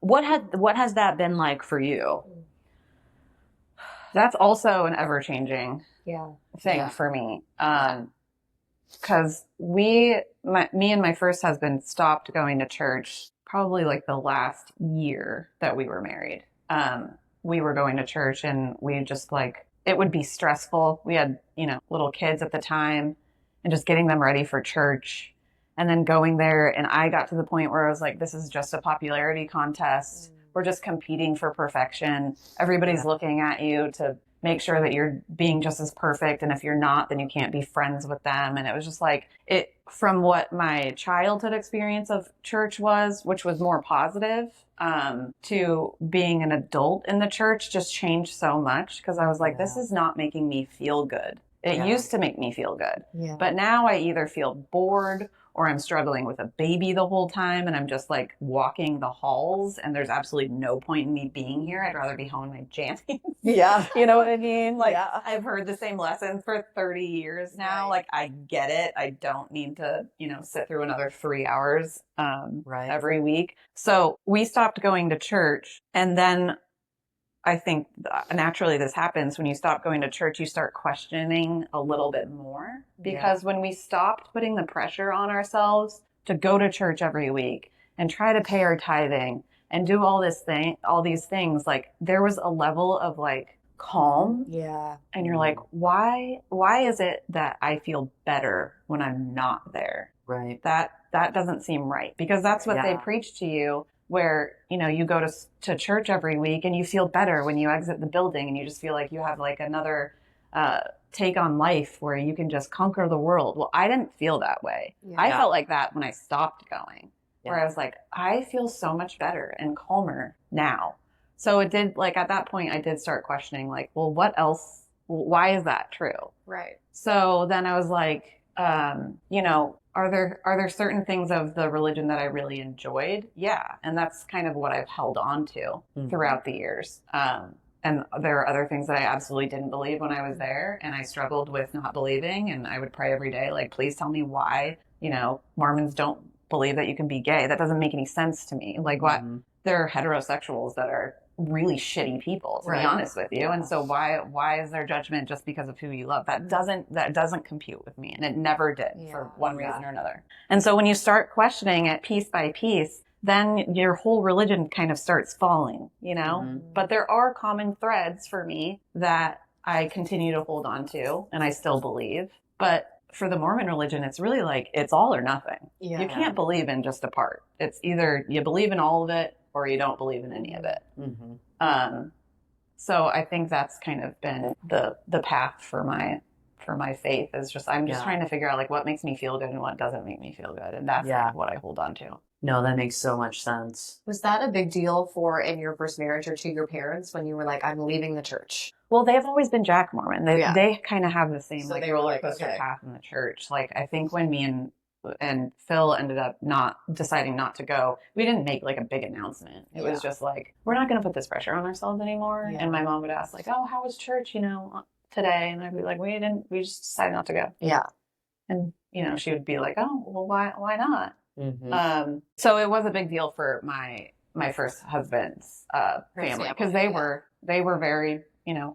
What has that been like for you? That's also an ever-changing thing for me. Because me and my first husband stopped going to church probably like the last year that we were married. We were going to church and we just like, it would be stressful. We had, little kids at the time and just getting them ready for church. And then going there, and I got to the point where I was like, this is just a popularity contest. We're just competing for perfection. Everybody's looking at you to make sure that you're being just as perfect. And if you're not, then you can't be friends with them. And it was just like, it, from what my childhood experience of church was, which was more positive, to being an adult in the church just changed so much. Because I was like, this is not making me feel good. It used to make me feel good. Yeah. But now I either feel bored or I'm struggling with a baby the whole time and I'm just like walking the halls and there's absolutely no point in me being here. I'd rather be home in my jammies. Yeah. You know what I mean? Like I've heard the same lessons for 30 years now. Right. Like I get it. I don't need to, sit through another 3 hours every week. So we stopped going to church, and then I think naturally this happens when you stop going to church, you start questioning a little bit more, because when we stopped putting the pressure on ourselves to go to church every week and try to pay our tithing and do all these things, like there was a level of like calm. Yeah. And you're like, why is it that I feel better when I'm not there? Right. That doesn't seem right, because that's what they preach to you, where, you go to church every week and you feel better when you exit the building and you just feel like you have like another take on life where you can just conquer the world. Well, I didn't feel that way. I felt like that when I stopped going, where I was like, I feel so much better and calmer now. So it did, like at that point, I did start questioning like, well, what else? Why is that true? Right. So then I was like, are there certain things of the religion that I really enjoyed? Yeah. And that's kind of what I've held on to throughout the years. And there are other things that I absolutely didn't believe when I was there, and I struggled with not believing, and I would pray every day, like, please tell me why, Mormons don't believe that you can be gay. That doesn't make any sense to me. Like, what? There are heterosexuals that are really shitty people, to be honest with you. And so why is there judgment just because of who you love? That doesn't compute with me, and it never did for one reason or another. And so when you start questioning it piece by piece, then your whole religion kind of starts falling, But there are common threads for me that I continue to hold on to and I still believe. But for the Mormon religion, it's really like it's all or nothing. You can't believe in just a part. It's either you believe in all of it or you don't believe in any of it. So I think that's kind of been the path for my faith, is just I'm just trying to figure out like what makes me feel good and what doesn't make me feel good, and that's kind of what I hold on to. No, that makes so much sense. Was that a big deal in your first marriage or to your parents when you were like, I'm leaving the church? Well, they've always been Jack Mormon. They kind of have the same So like they were roller like, coaster okay. path in the church. Like I think when me and Phil ended up not deciding not to go, we didn't make like a big announcement. It was just like, we're not going to put this pressure on ourselves anymore. And my mom would ask like, oh, how was church, today? And I'd be like, we just decided not to go. Yeah. And, she would be like, oh, well, why not? So it was a big deal for my first husband's family, because they were very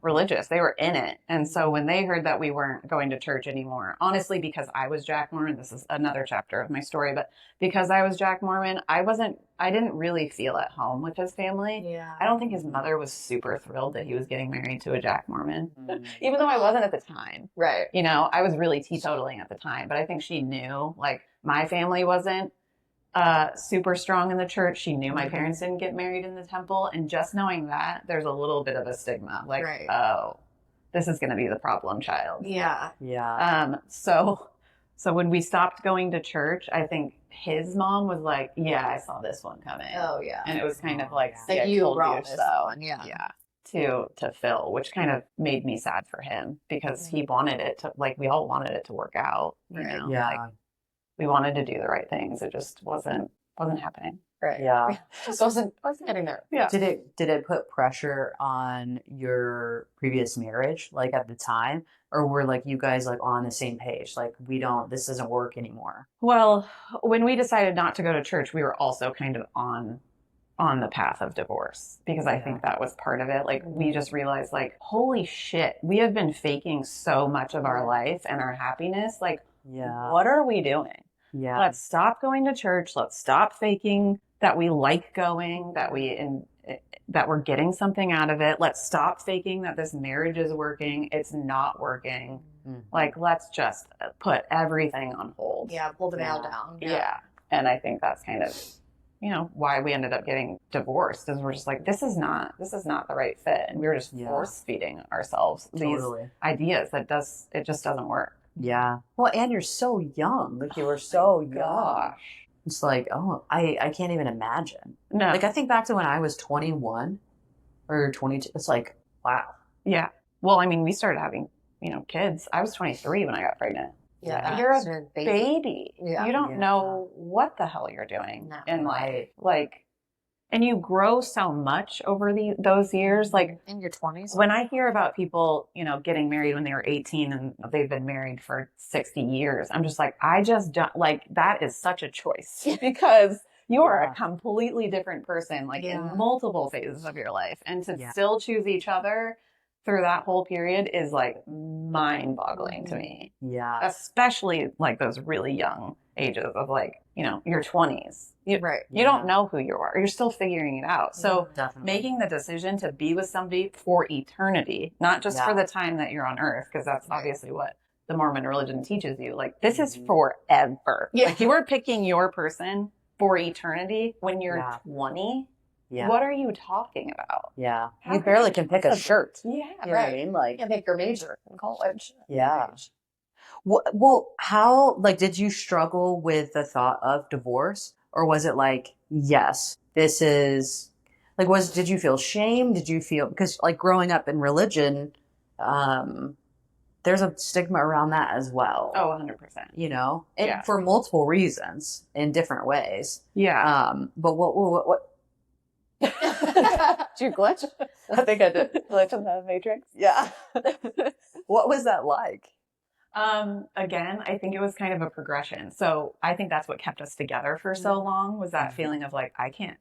religious. They were in it. And so when they heard that we weren't going to church anymore, honestly, because I was Jack Mormon, this is another chapter of my story, but because I was Jack Mormon, I didn't really feel at home with his family. Yeah. I don't think his mother was super thrilled that he was getting married to a Jack Mormon, even though I wasn't at the time. Right. I was really teetotaling at the time, but I think she knew, like, my family wasn't super strong in the church. She knew my parents didn't get married in the temple. And just knowing that, there's a little bit of a stigma. Like, oh, this is going to be the problem child. Yeah. Yeah. So when we stopped going to church, I think his mom was like, yeah, I saw this one coming. Oh, yeah. And it was kind of like, like you brought this one. Yeah. To Phil, which kind of made me sad for him, because he wanted it to, like, we all wanted it to work out. Yeah. Like, we wanted to do the right things. It just wasn't happening. Right. Yeah. Just wasn't getting there. Yeah. Did it put pressure on your previous marriage, like at the time? Or were like you guys like on the same page? Like, this doesn't work anymore. Well, when we decided not to go to church, we were also kind of on the path of divorce, because I think that was part of it. Like, we just realized, like, holy shit, we have been faking so much of our life and our happiness. Like, what are we doing? Yeah. Let's stop going to church. Let's stop faking that we like going, that we that we're getting something out of it. Let's stop faking that this marriage is working. It's not working. Mhm. Like, let's just put everything on hold. Yeah, pull the nail down. Yeah. And I think that's kind of, why we ended up getting divorced, is we're just like, this is not the right fit. And we were just force feeding ourselves these ideas that it just doesn't work. Yeah. Well, and you're so young. Like, you were so young. Gosh. It's like, oh, I can't even imagine. No. Like, I think back to when I was 21 or 22. It's like, wow. Yeah. Well, I mean, we started having, kids. I was 23 when I got pregnant. Yeah. You're a baby. Yeah. You don't know what the hell you're doing in life. Right. Like, and you grow so much over those years. Like, in your 20s. when I hear about people, getting married when they were 18 and they've been married for 60 years, I'm just like, I just don't, like, that is such a choice because you are a completely different person, like in multiple phases of your life. And to still choose each other through that whole period is like mind-boggling to me. Yeah. Especially like those really young ages of like, your 20s. You don't know who you are. You're still figuring it out. So making the decision to be with somebody for eternity, not just for the time that you're on earth, because that's obviously what the Mormon religion teaches you. Like, this is forever. Yeah. Like, you are picking your person for eternity when you're 20. Yeah. What are you talking about? Yeah. You barely can pick a shirt. Yeah. You know what I mean? Like, pick your major in college. yeah. Well, how, like, did you struggle with the thought of divorce? Or was it like, yes, this is, like, did you feel shame? Did you feel, because like growing up in religion, there's a stigma around that as well. Oh, 100%. And for multiple reasons in different ways. Yeah. But what? Did you glitch? I think I did. Glitch in the Matrix. Yeah. What was that like? Again, I think it was kind of a progression. So I think that's what kept us together for so long, was that feeling of like, I can't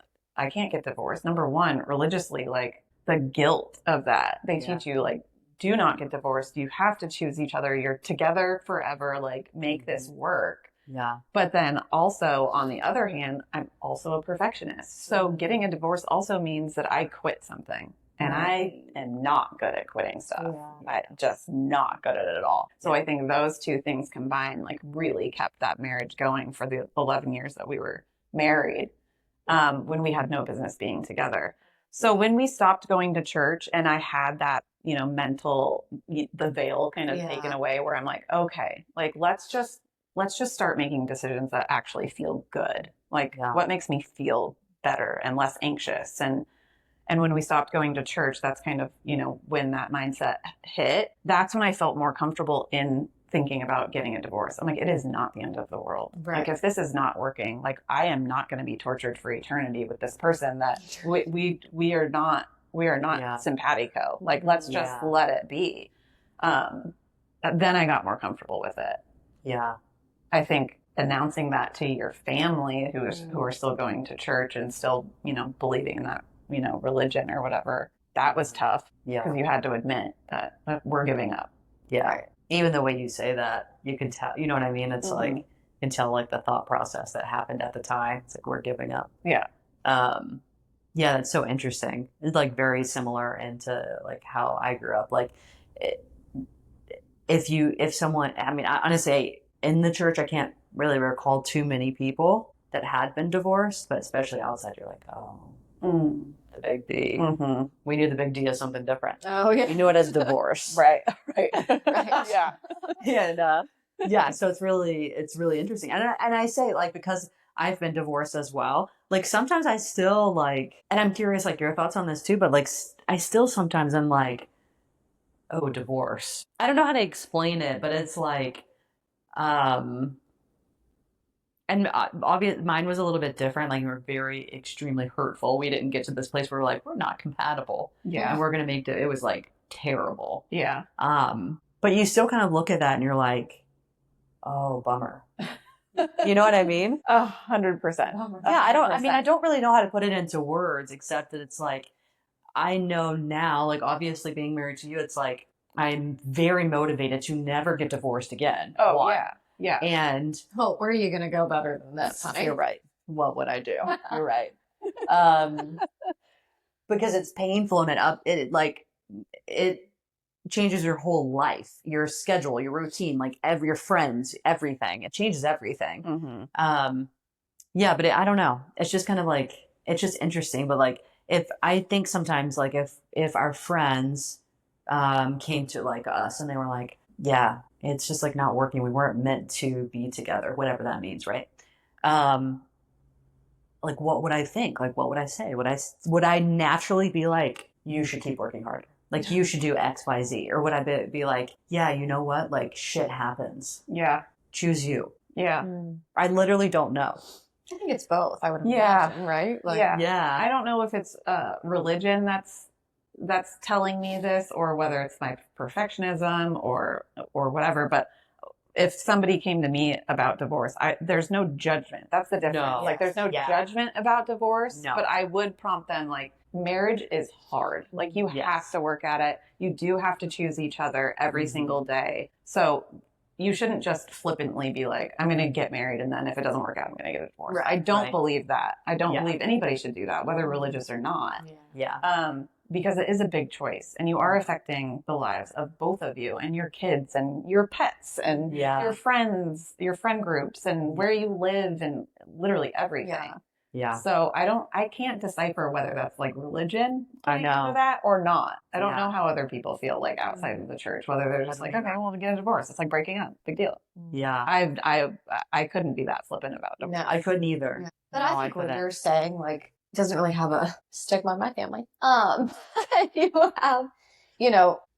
get divorced. Number one, religiously, like the guilt of that. They teach you like, do not get divorced. You have to choose each other. You're together forever. Like, make this work. Yeah. But then also, on the other hand, I'm also a perfectionist. So getting a divorce also means that I quit something. And I am not good at quitting stuff. Yeah. I'm just not good at it at all. So I think those two things combined, like, really kept that marriage going for the 11 years that we were married, when we had no business being together. So when we stopped going to church and I had that, the veil kind of taken away, where I'm like, okay, like, let's just start making decisions that actually feel good. Like, what makes me feel better and less anxious? And when we stopped going to church, that's kind of, when that mindset hit, that's when I felt more comfortable in thinking about getting a divorce. I'm like, it is not the end of the world. Right. Like, if this is not working, like, I am not going to be tortured for eternity with this person that we are not simpatico. Like, let's just let it be. Then I got more comfortable with it. Yeah. I think announcing that to your family who are still going to church and still, believing in that, religion or whatever, that was tough. Yeah. Because you had to admit that we're giving up. Yeah. Right. Even the way you say that, you can tell, you know what I mean? It's like, you can tell like the thought process that happened at the time. It's like, we're giving up. Yeah. Yeah, that's so interesting. It's like very similar into like how I grew up. Like, if someone, I mean, honestly, in the church, I can't really recall too many people that had been divorced, but especially outside, you're like, oh, the big D. Mm-hmm. We knew the big D as something different. Oh, yeah. We knew it as divorce. Right. Yeah. And yeah, so it's really interesting. And I say, like, because I've been divorced as well, like, sometimes I still like, and I'm curious, like, your thoughts on this too, but like, I still sometimes I'm like, oh, divorce. I don't know how to explain it, but it's like, and obviously mine was a little bit different. Like, we were very extremely hurtful. We didn't get to this place where we're like, we're not compatible. Yeah. And we're going to make it was like terrible. Yeah. But you still kind of look at that and you're like, oh, bummer. You know what I mean? 100%. Yeah. I don't really know how to put it into words, except that it's like, I know now, like, obviously being married to you, it's like, I'm very motivated to never get divorced again. Oh, one. Yeah. Yeah. And well, where are you going to go better than this, honey? You're right. What would I do? You're right. because it's painful and it changes your whole life, your schedule, your routine, like your friends, everything. It changes everything. Yeah, but I don't know. It's just kind of like, it's just interesting. But like, if I think sometimes like if our friends came to like us and they were like, yeah, it's just like not working. We weren't meant to be together, whatever that means, right? Like, what would I think? Like, what would I say? Would I naturally be like, you should keep working hard? Like, you should do X, Y, Z? Or would I be like, yeah, you know what? Like, shit happens. Yeah. Choose you. Yeah. I literally don't know. I think it's both. I would imagine, right? Like, yeah. I don't know if it's religion that's telling me this, or whether it's my perfectionism or whatever. But if somebody came to me about divorce, there's no judgment. That's the difference. No. Like, there's no judgment about divorce. No. But I would prompt them, like, marriage is hard. Like, you have to work at it. You do have to choose each other every single day. So you shouldn't just flippantly be like, I'm going to get married, and then if it doesn't work out, I'm going to get a divorce. Right. I don't believe that. I don't believe anybody should do that, whether religious or not. Yeah. Because it is a big choice, and you are affecting the lives of both of you and your kids and your pets and your friends, your friend groups, and where you live, and literally everything. Yeah. So I can't decipher whether that's like religion I know. into that or not. I don't know how other people feel like outside of the church, whether they're just like, okay, well, to get a divorce, it's like breaking up, big deal. Yeah. I couldn't be that flippant about divorce. No, I couldn't either. Yeah. But I think what you're saying, like, doesn't really have a stigma in my family. You have,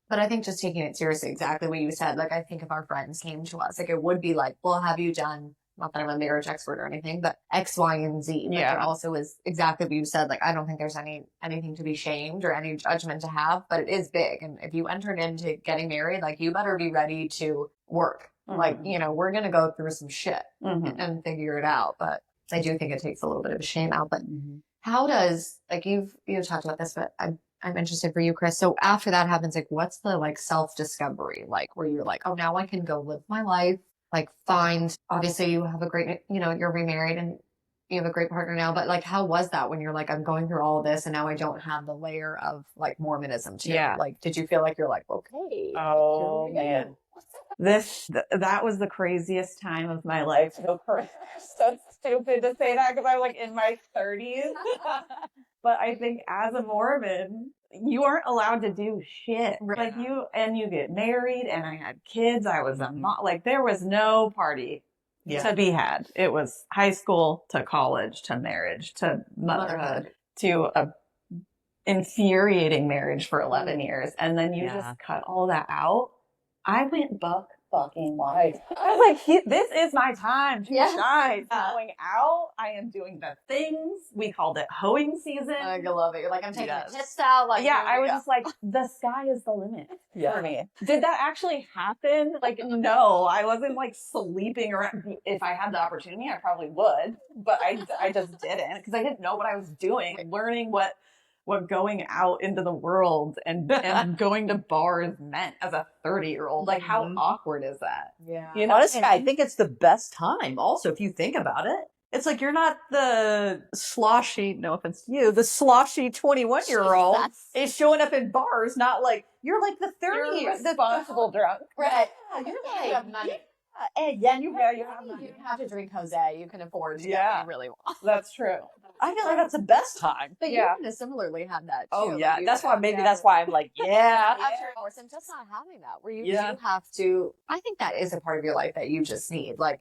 but I think just taking it seriously, exactly what you said. Like, I think if our friends came to us, like, it would be like, well, have you done, not that I'm a marriage expert or anything, but X, Y, and Z. But there also is exactly what you said. Like, I don't think there's anything to be shamed or any judgment to have, but it is big. And if you entered into getting married, like, you better be ready to work. Like, we're going to go through some shit and figure it out. But I do think it takes a little bit of a shame out. But how does, like, you've talked about this, but I'm interested for you, Kris. So after that happens, like, what's the, like, self-discovery, like, where you're like, oh, now I can go live my life, like, obviously you have a great, you're remarried and you have a great partner now, but, like, how was that when you're like, I'm going through all this and now I don't have the layer of, like, Mormonism too? Like, did you feel like you're like, okay. Oh, man. That was the craziest time of my life. So stupid to say that because I'm like in my 30s. But I think as a Mormon, you aren't allowed to do shit. Like, you get married, and I had kids. I was a mom. Like, there was no party to be had. It was high school to college to marriage to motherhood to a infuriating marriage for 11 years. And then you just cut all that out. I went buck fucking wild. I was like, this is my time to shine. I'm going out. I am doing the things. We called it hoeing season. I love it. You're like, I'm taking the test out. Like, I was just like, the sky is the limit for me. Did that actually happen? Like, no, I wasn't like sleeping around. If I had the opportunity, I probably would, but I just didn't because I didn't know what I was doing. Learning what going out into the world and going to bars meant as a 30-year-old. Like, how awkward is that? Yeah. Honestly, I think it's the best time. Also, if you think about it, it's like you're not the sloshy, no offense to you, the sloshy 21-year-old is showing up in bars, not like, you're like the 30, you're responsible drunk. Right. You're like, you have money. You have money. You don't have to drink Jose. You can afford to get what you really want. That's true. I feel like that's the best time. But you kind of similarly had that too. Oh yeah, like that's why I'm like, after divorce and just not having that, where you have to. I think that is a part of your life that you just need. Like,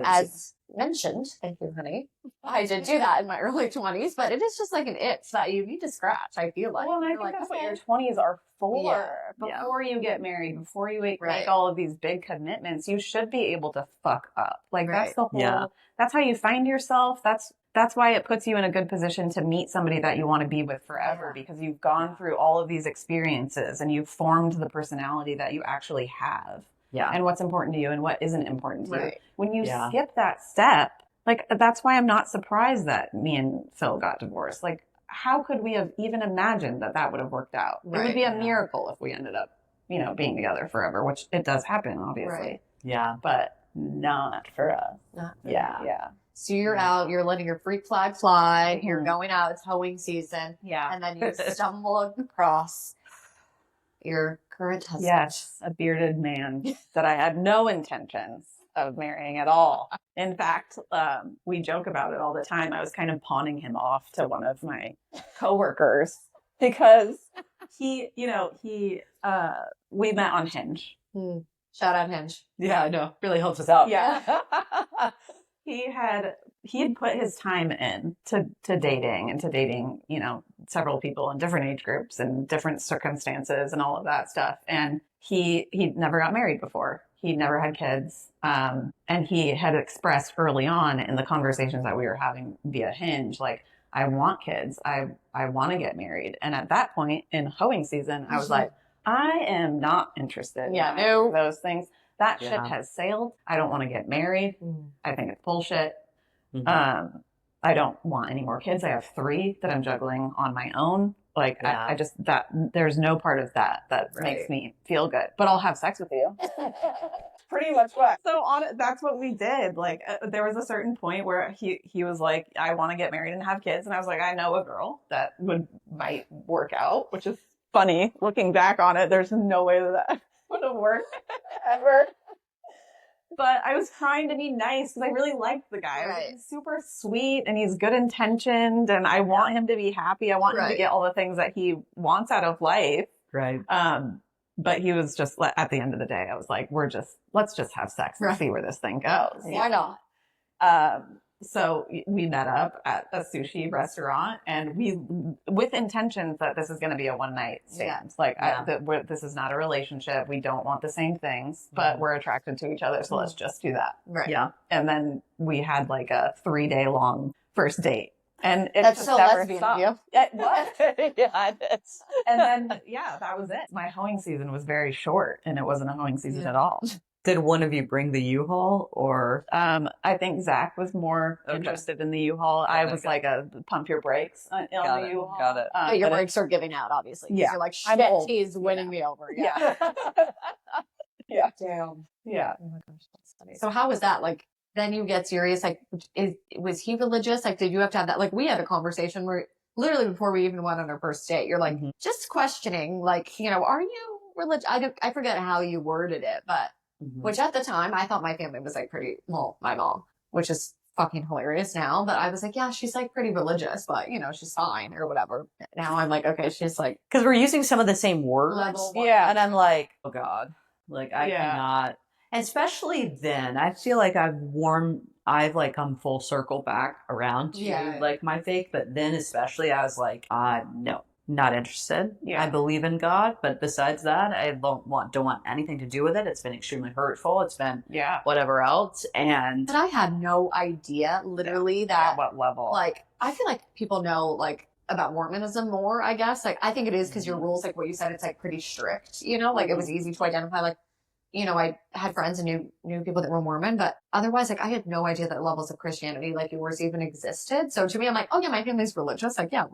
as mentioned, thank you, honey. I did do that in my early 20s, but it is just like an itch that you need to scratch. I feel like. Well, and I think that's what your 20s are for. Before you get married, before you make all of these big commitments, you should be able to fuck up. Like, that's the whole. That's how you find yourself. That's why it puts you in a good position to meet somebody that you want to be with forever, because you've gone through all of these experiences and you've formed the personality that you actually have. Yeah. And what's important to you and what isn't important to you. When you skip that step, like, that's why I'm not surprised that me and Phil got divorced. Like, how could we have even imagined that would have worked out? It would be a miracle if we ended up, being together forever, which it does happen, obviously. Yeah. But not for us. Not for Yeah. So you're out, you're letting your freak flag fly, you're going out, it's hoeing season. Yeah. And then you stumble across your current husband. Yes, a bearded man that I had no intentions of marrying at all. In fact, we joke about it all the time. I was kind of pawning him off to one of my coworkers because we met on Hinge. Shout out Hinge. Yeah, I know. Really helps us out. Yeah. he had put his time in to dating and to dating, several people in different age groups and different circumstances and all of that stuff. And he never got married before. He never had kids. And he had expressed early on in the conversations that we were having via Hinge, like, I want kids. I want to get married. And at that point in hoeing season, I was like, I am not interested in those things. That ship has sailed. I don't want to get married. I think it's bullshit. I don't want any more kids. I have 3 that I'm juggling on my own. Like, I just, there's no part of that makes me feel good. But I'll have sex with you. Pretty much what. So that's what we did. Like, there was a certain point where he was like, I want to get married and have kids. And I was like, I know a girl that might work out, which is funny looking back on it. There's no way that would have worked ever. But I was trying to be nice because I really liked the guy. Right. He's super sweet and he's good intentioned and I want him to be happy. I want him to get all the things that he wants out of life. Right. But he was just, at the end of the day, I was like, let's just have sex and see where this thing goes. Why not? So we met up at a sushi restaurant and with intentions that this is going to be a one night stand. Like, this is not a relationship. We don't want the same things, but we're attracted to each other. So let's just do that. Right. Yeah. And then we had like a 3-day long first date. And it That's just so never lesbian stopped. of you. Yeah, what? Yeah, it is. And then, that was it. My hoeing season was very short and it wasn't a hoeing season at all. Did one of you bring the U-Haul or? I think Zach was more interested in the U-Haul. I was like pump your brakes on the U-Haul. Got it. But your brakes are giving out, obviously. Yeah. You're like, I'm shit, old. he's winning me over. Yeah. Yeah. Damn. Yeah. Oh my gosh, that's funny. So how was that? Like, then you get serious. Like, was he religious? Like, did you have to have that? Like, we had a conversation where literally before we even went on our first date, you're like, just questioning, like, are you religious? I forget how you worded it, but which at the time I thought my family was like my mom, which is fucking hilarious now. But I was like, yeah, she's like pretty religious, but she's fine or whatever. Now I'm like, okay, she's like, because we're using some of the same words. Yeah. And I'm like, oh God, like I cannot. And especially then, I feel like I've like come full circle back around to like my faith, but then especially I was like, no, not interested. Yeah. I believe in God, but besides that, I don't want anything to do with it. It's been extremely hurtful. It's been whatever else. But I had no idea literally that at what level. Like, I feel like people know like about Mormonism more, I guess. Like, I think it is because your rules, like what you said, it's like pretty strict, like it was easy to identify, like, I had friends and knew people that were Mormon, but otherwise, like, I had no idea that levels of Christianity, like yours, even existed. So to me, I'm like, oh yeah, my family's religious. Like, yeah,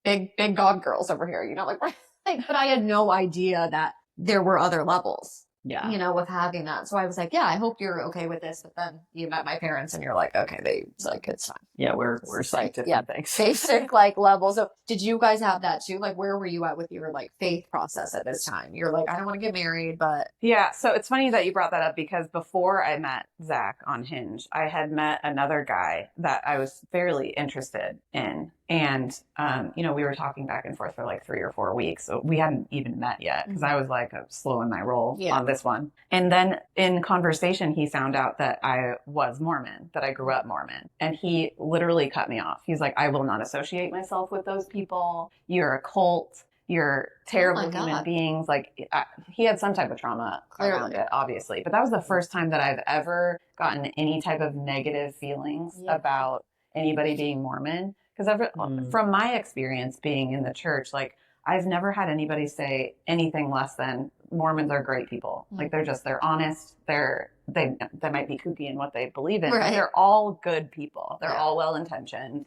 big God girls over here, like, but I had no idea that there were other levels. Yeah. With having that. So I was like, yeah, I hope you're okay with this. But then you met my parents and you're like, okay, it's fine. Yeah, we're psyched. Yeah, thanks. Basic like level. So did you guys have that too? Like, where were you at with your like faith process at this time? You're like, I don't want to get married, but yeah. So it's funny that you brought that up because before I met Zach on Hinge, I had met another guy that I was fairly interested in. And, we were talking back and forth for like 3 or 4 weeks. So we hadn't even met yet because I was like slow in my roll on this one. And then in conversation, he found out that I was Mormon, that I grew up Mormon. And he literally cut me off. He's like, I will not associate myself with those people. You're a cult. You're terrible human beings. Like, he had some type of trauma around it, obviously. But that was the first time that I've ever gotten any type of negative feelings about anybody being Mormon. Because from my experience being in the church, like, I've never had anybody say anything less than Mormons are great people. Like, they're honest. They might be kooky in what they believe in. But they're all good people. They're all well-intentioned.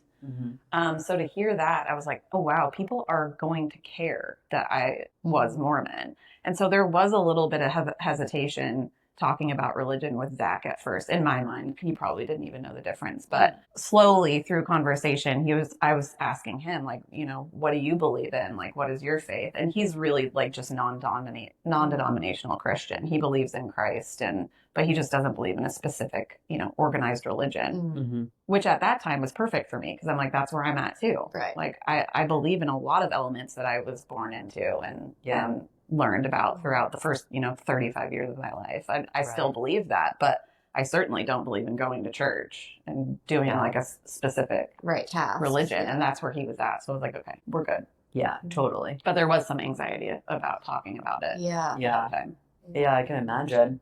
So to hear that, I was like, oh, wow, people are going to care that I was Mormon. And so there was a little bit of hesitation talking about religion with Zach at first. In my mind, he probably didn't even know the difference. But slowly through conversation, I was asking him, like, you know, what do you believe in? Like, what is your faith? And he's really like just non-denominational Christian. He believes in Christ, but he just doesn't believe in a specific, you know, organized religion, which at that time was perfect for me because I'm like, that's where I'm at too. Right. Like, I believe in a lot of elements that I was born into and learned about throughout the first, you know, 35 years of my life. I still believe that, but I certainly don't believe in going to church and doing like a specific task religion. And that's where he was at. So I was like, okay, we're good. Yeah, totally. But there was some anxiety about talking about it. Yeah. Yeah. Time. Yeah, I can imagine.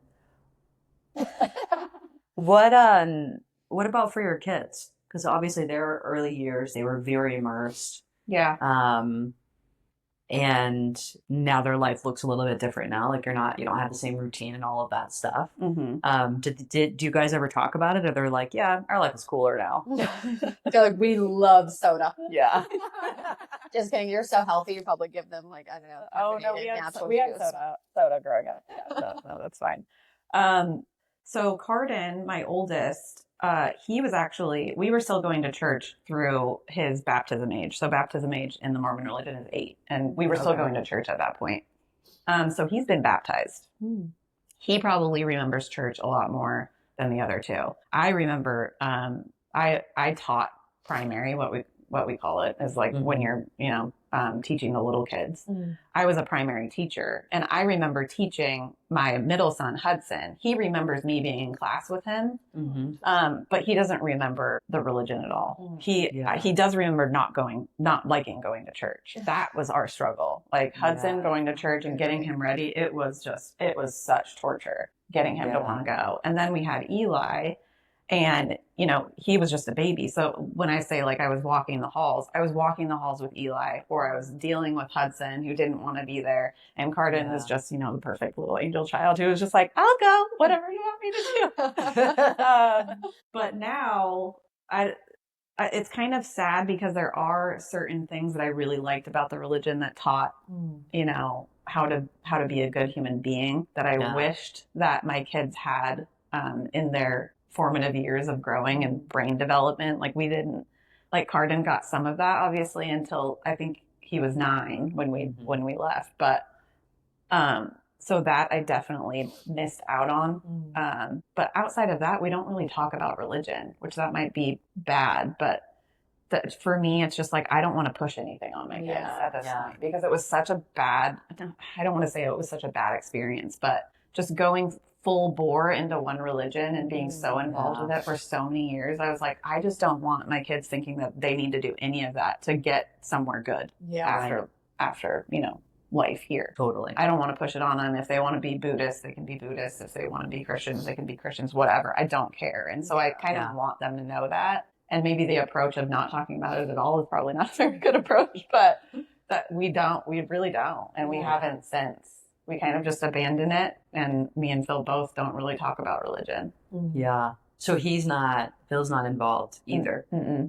What about for your kids? Because obviously their early years, they were very immersed. Yeah. And now their life looks a little bit different now. Like you don't have the same routine and all of that stuff. Do you guys ever talk about it? Or they're like, yeah, our life is cooler now. They're like, we love soda. Yeah. Just kidding. You're so healthy. You probably give them like, I don't know. Oh no, we had soda growing up. Yeah, no, that's fine. So Cardin, my oldest, we were still going to church through his baptism age. So baptism age in the Mormon religion is 8. And we were still going to church at that point. So he's been baptized. He probably remembers church a lot more than the other two. I remember, I taught primary, what we call it is like when you're, you know, teaching the little kids. I was a primary teacher and I remember teaching my middle son, Hudson. He remembers me being in class with him. But he doesn't remember the religion at all. He does remember not liking going to church. That was our struggle. Like Hudson going to church and getting him ready. It was such torture getting him to want to go. And then we had Eli. And, you know, he was just a baby. So when I say like I was walking the halls with Eli, or I was dealing with Hudson who didn't want to be there. And Cardin was just, you know, the perfect little angel child who was just like, I'll go, whatever you want me to do. But now it's kind of sad because there are certain things that I really liked about the religion that taught, you know, how to be a good human being that I wished that my kids had in their formative years of growing and brain development. Like Cardin got some of that obviously until I think he was 9 when we left. But so that I definitely missed out on. But outside of that, we don't really talk about religion, which that might be bad. But for me, it's just like I don't want to push anything on my kids at this point because it was such a bad. I don't want to say it was such a bad experience, but just going full bore into one religion and being so involved with it for so many years, I was like, I just don't want my kids thinking that they need to do any of that to get somewhere good after you know, life here. Totally. I don't want to push it on them. If they want to be Buddhist, they can be Buddhist. If they want to be Christians, they can be Christians, whatever. I don't care. And so I kind of want them to know that. And maybe the approach of not talking about it at all is probably not a very good approach, but that we really don't. And we haven't since. We kind of just abandon it, and me and Phil both don't really talk about religion. Yeah. So Phil's not involved either.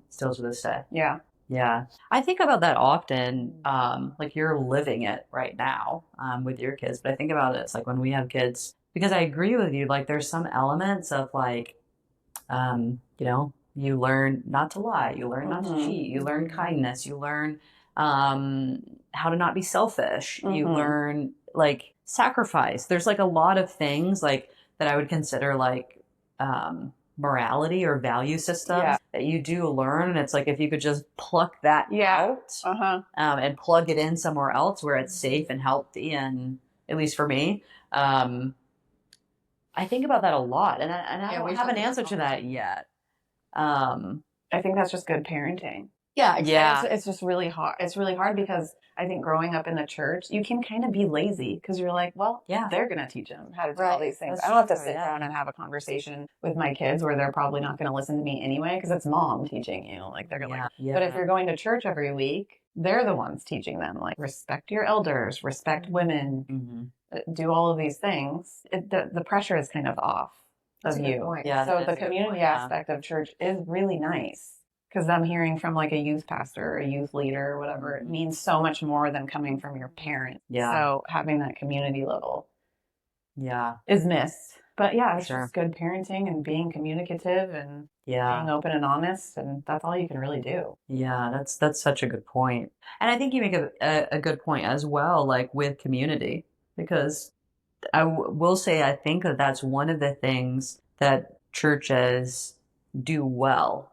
Still to this day. Yeah. Yeah. I think about that often. Like you're living it right now with your kids, but I think about it, it's like when we have kids, because I agree with you, like there's some elements of like, you know, you learn not to lie, you learn not to cheat, you learn kindness, you learn how to not be selfish, you learn like sacrifice. There's like a lot of things like that I would consider like morality or value systems that you do learn, and it's like if you could just pluck that out and plug it in somewhere else where it's safe and healthy, and at least for me, I think about that a lot, and I don't have an answer to that yet. I think that's just good parenting. Yeah. It's just really hard. It's really hard because I think growing up in the church, you can kind of be lazy because you're like, well, they're going to teach them how to do all these things. I don't have to sit down and have a conversation with my kids where they're probably not going to listen to me anyway because it's mom teaching you. Like they're going to, but if you're going to church every week, they're the ones teaching them, like respect your elders, respect women, do all of these things. The pressure is kind of off of you. Yeah, so the community aspect of church is really nice. Because I'm hearing from like a youth pastor or a youth leader or whatever, it means so much more than coming from your parents. Yeah. So having that community level Yeah. is missed. But yeah, it's Sure. just good parenting and being communicative and being open and honest, and that's all you can really do. Yeah, that's such a good point. And I think you make a good point as well, like with community, because will say I think that that's one of the things that churches do well,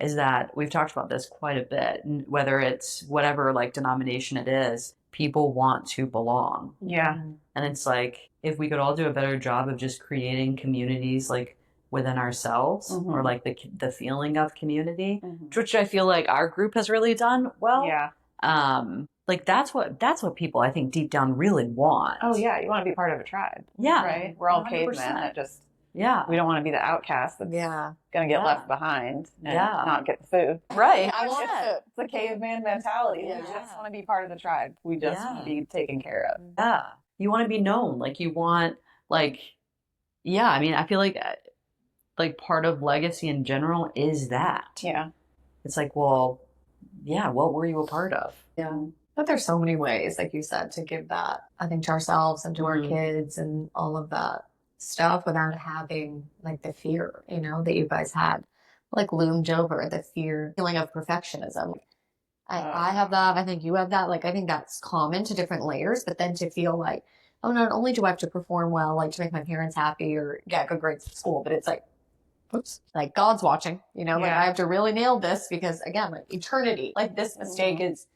is that we've talked about this quite a bit, whether it's whatever like denomination it is, people want to belong. Yeah. And it's like, if we could all do a better job of just creating communities like within ourselves, or like the feeling of community, which I feel like our group has really done well. Yeah. Like that's what people I think deep down really want. Oh yeah, you want to be part of a tribe. Yeah. Right? We're all 100%. cavemen that just we don't want to be the outcast that's gonna get left behind and not get the food. Right. I want it. It's the caveman mentality. Yeah. We just want to be part of the tribe. We just want to be taken care of. Yeah. You want to be known. Like you want I mean, I feel like part of legacy in general is that. Yeah. It's like, well, yeah, what were you a part of? Yeah. But there's so many ways, like you said, to give that, I think, to ourselves and to our kids and all of that stuff without having like the fear, that you guys had like loomed over, the feeling of perfectionism. I have that. I think you have that. Like, I think that's common to different layers, but then to feel like, oh, not only do I have to perform well, like to make my parents happy or get good grades at school, but it's like, oops, like God's watching, like I have to really nail this because again, like eternity, like this mistake is,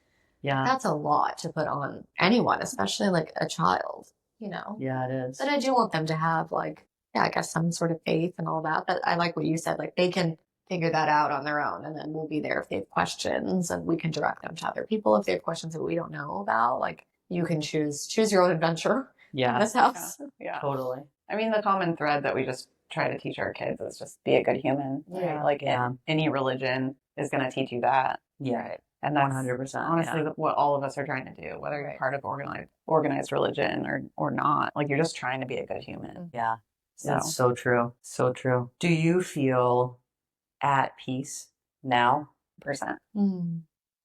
that's a lot to put on anyone, especially like a child, Yeah, it is. But I do want them to have like, I guess some sort of faith and all that. But I like what you said, like they can figure that out on their own and then we'll be there if they have questions and we can direct them to other people if they have questions that we don't know about. Like you can choose your own adventure in this house. Yeah. Totally. I mean, the common thread that we just try to teach our kids is just be a good human. Right? Like any religion is going to teach you that. Yeah. Right. And that's 100%. honestly what all of us are trying to do, whether you're part of organized religion or not. Like you're just trying to be a good human. Yeah. That's so true. So true. Do you feel at peace now? %. Mm.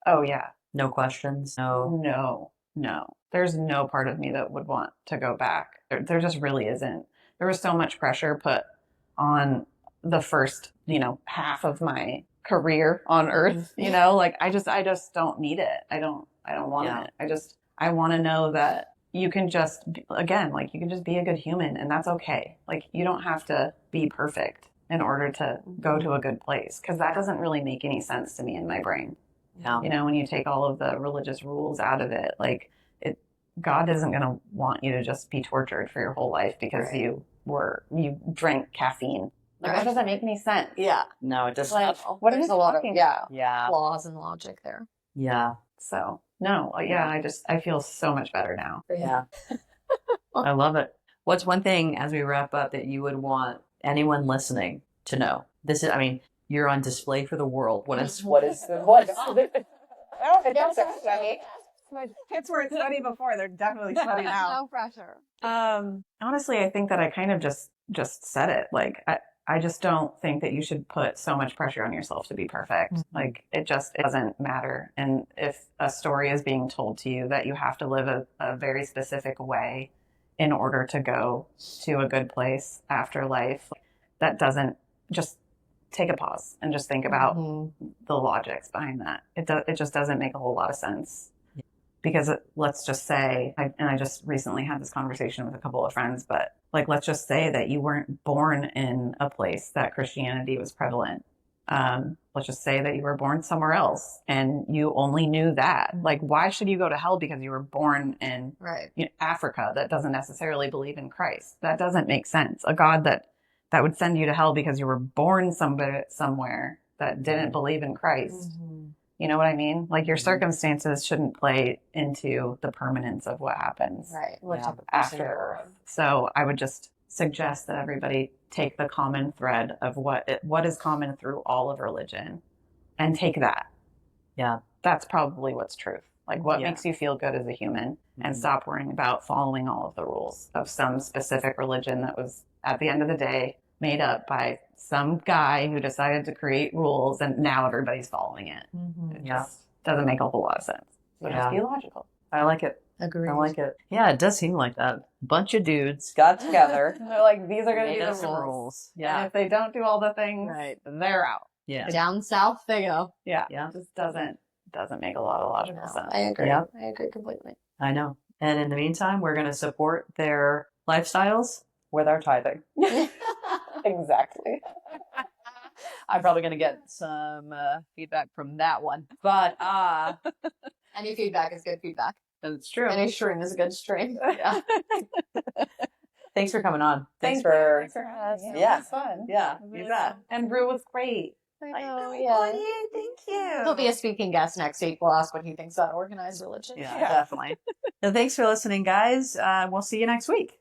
Oh yeah. No questions? No. No. There's no part of me that would want to go back. There just really isn't. There was so much pressure put on the first, half of my career on earth, like I just don't need it. I don't want it. I want to know that you can just, again, like you can just be a good human and that's okay. Like you don't have to be perfect in order to go to a good place because that doesn't really make any sense to me in my brain. Yeah. When you take all of the religious rules out of it, like God isn't going to want you to just be tortured for your whole life because you drank caffeine. Like, that doesn't make any sense. Yeah. No, it doesn't. Like, what there's is a lot of Yeah. flaws in logic there. Yeah. So no, I feel so much better now. Yeah. I love it. What's one thing as we wrap up that you would want anyone listening to know? This is, I mean, you're on display for the world. What is My kids weren't sweaty before. They're definitely sweaty now. No pressure. Honestly, I think that I kind of just said it. Like, I just don't think that you should put so much pressure on yourself to be perfect. Mm-hmm. Like, it doesn't matter. And if a story is being told to you that you have to live a very specific way in order to go to a good place after life, that doesn't, just take a pause and just think about the logics behind that. It just doesn't make a whole lot of sense. Because let's just say, I just recently had this conversation with a couple of friends, but like, let's just say that you weren't born in a place that Christianity was prevalent. Let's just say that you were born somewhere else and you only knew that. Like, why should you go to hell because you were born in Africa that doesn't necessarily believe in Christ? That doesn't make sense. A God that would send you to hell because you were born somewhere that didn't believe in Christ. You know what I mean? Like, your circumstances shouldn't play into the permanence of what happens after. So I would just suggest that everybody take the common thread of what is common through all of religion and take that. Yeah. That's probably what's truth. Like, what makes you feel good as a human, and stop worrying about following all of the rules of some specific religion that was, at the end of the day, made up by some guy who decided to create rules and now everybody's following it. It just doesn't make a whole lot of sense. So just be logical. I like it. Agreed. I like it. Yeah, it does seem like that. Bunch of dudes got together. They're like, these are going to made be the up some rules. Yeah. And if they don't do all the things, they're out. Yeah. Down south they go. Yeah. Yeah. It just doesn't make a lot of logical sense. I agree. Yep. I agree completely. I know. And in the meantime, we're going to support their lifestyles with our tithing. Exactly. I'm probably going to get some feedback from that one. But Any feedback is good feedback. that's true. Any stream is a good stream. Yeah. Thanks for coming on. Thanks for having me. Yeah. It was fun. Yeah, you bet. And Brew was great. I know, Thank you. He'll be a speaking guest next week. We'll ask what he thinks about organized religion. Yeah, definitely. So thanks for listening, guys. We'll see you next week.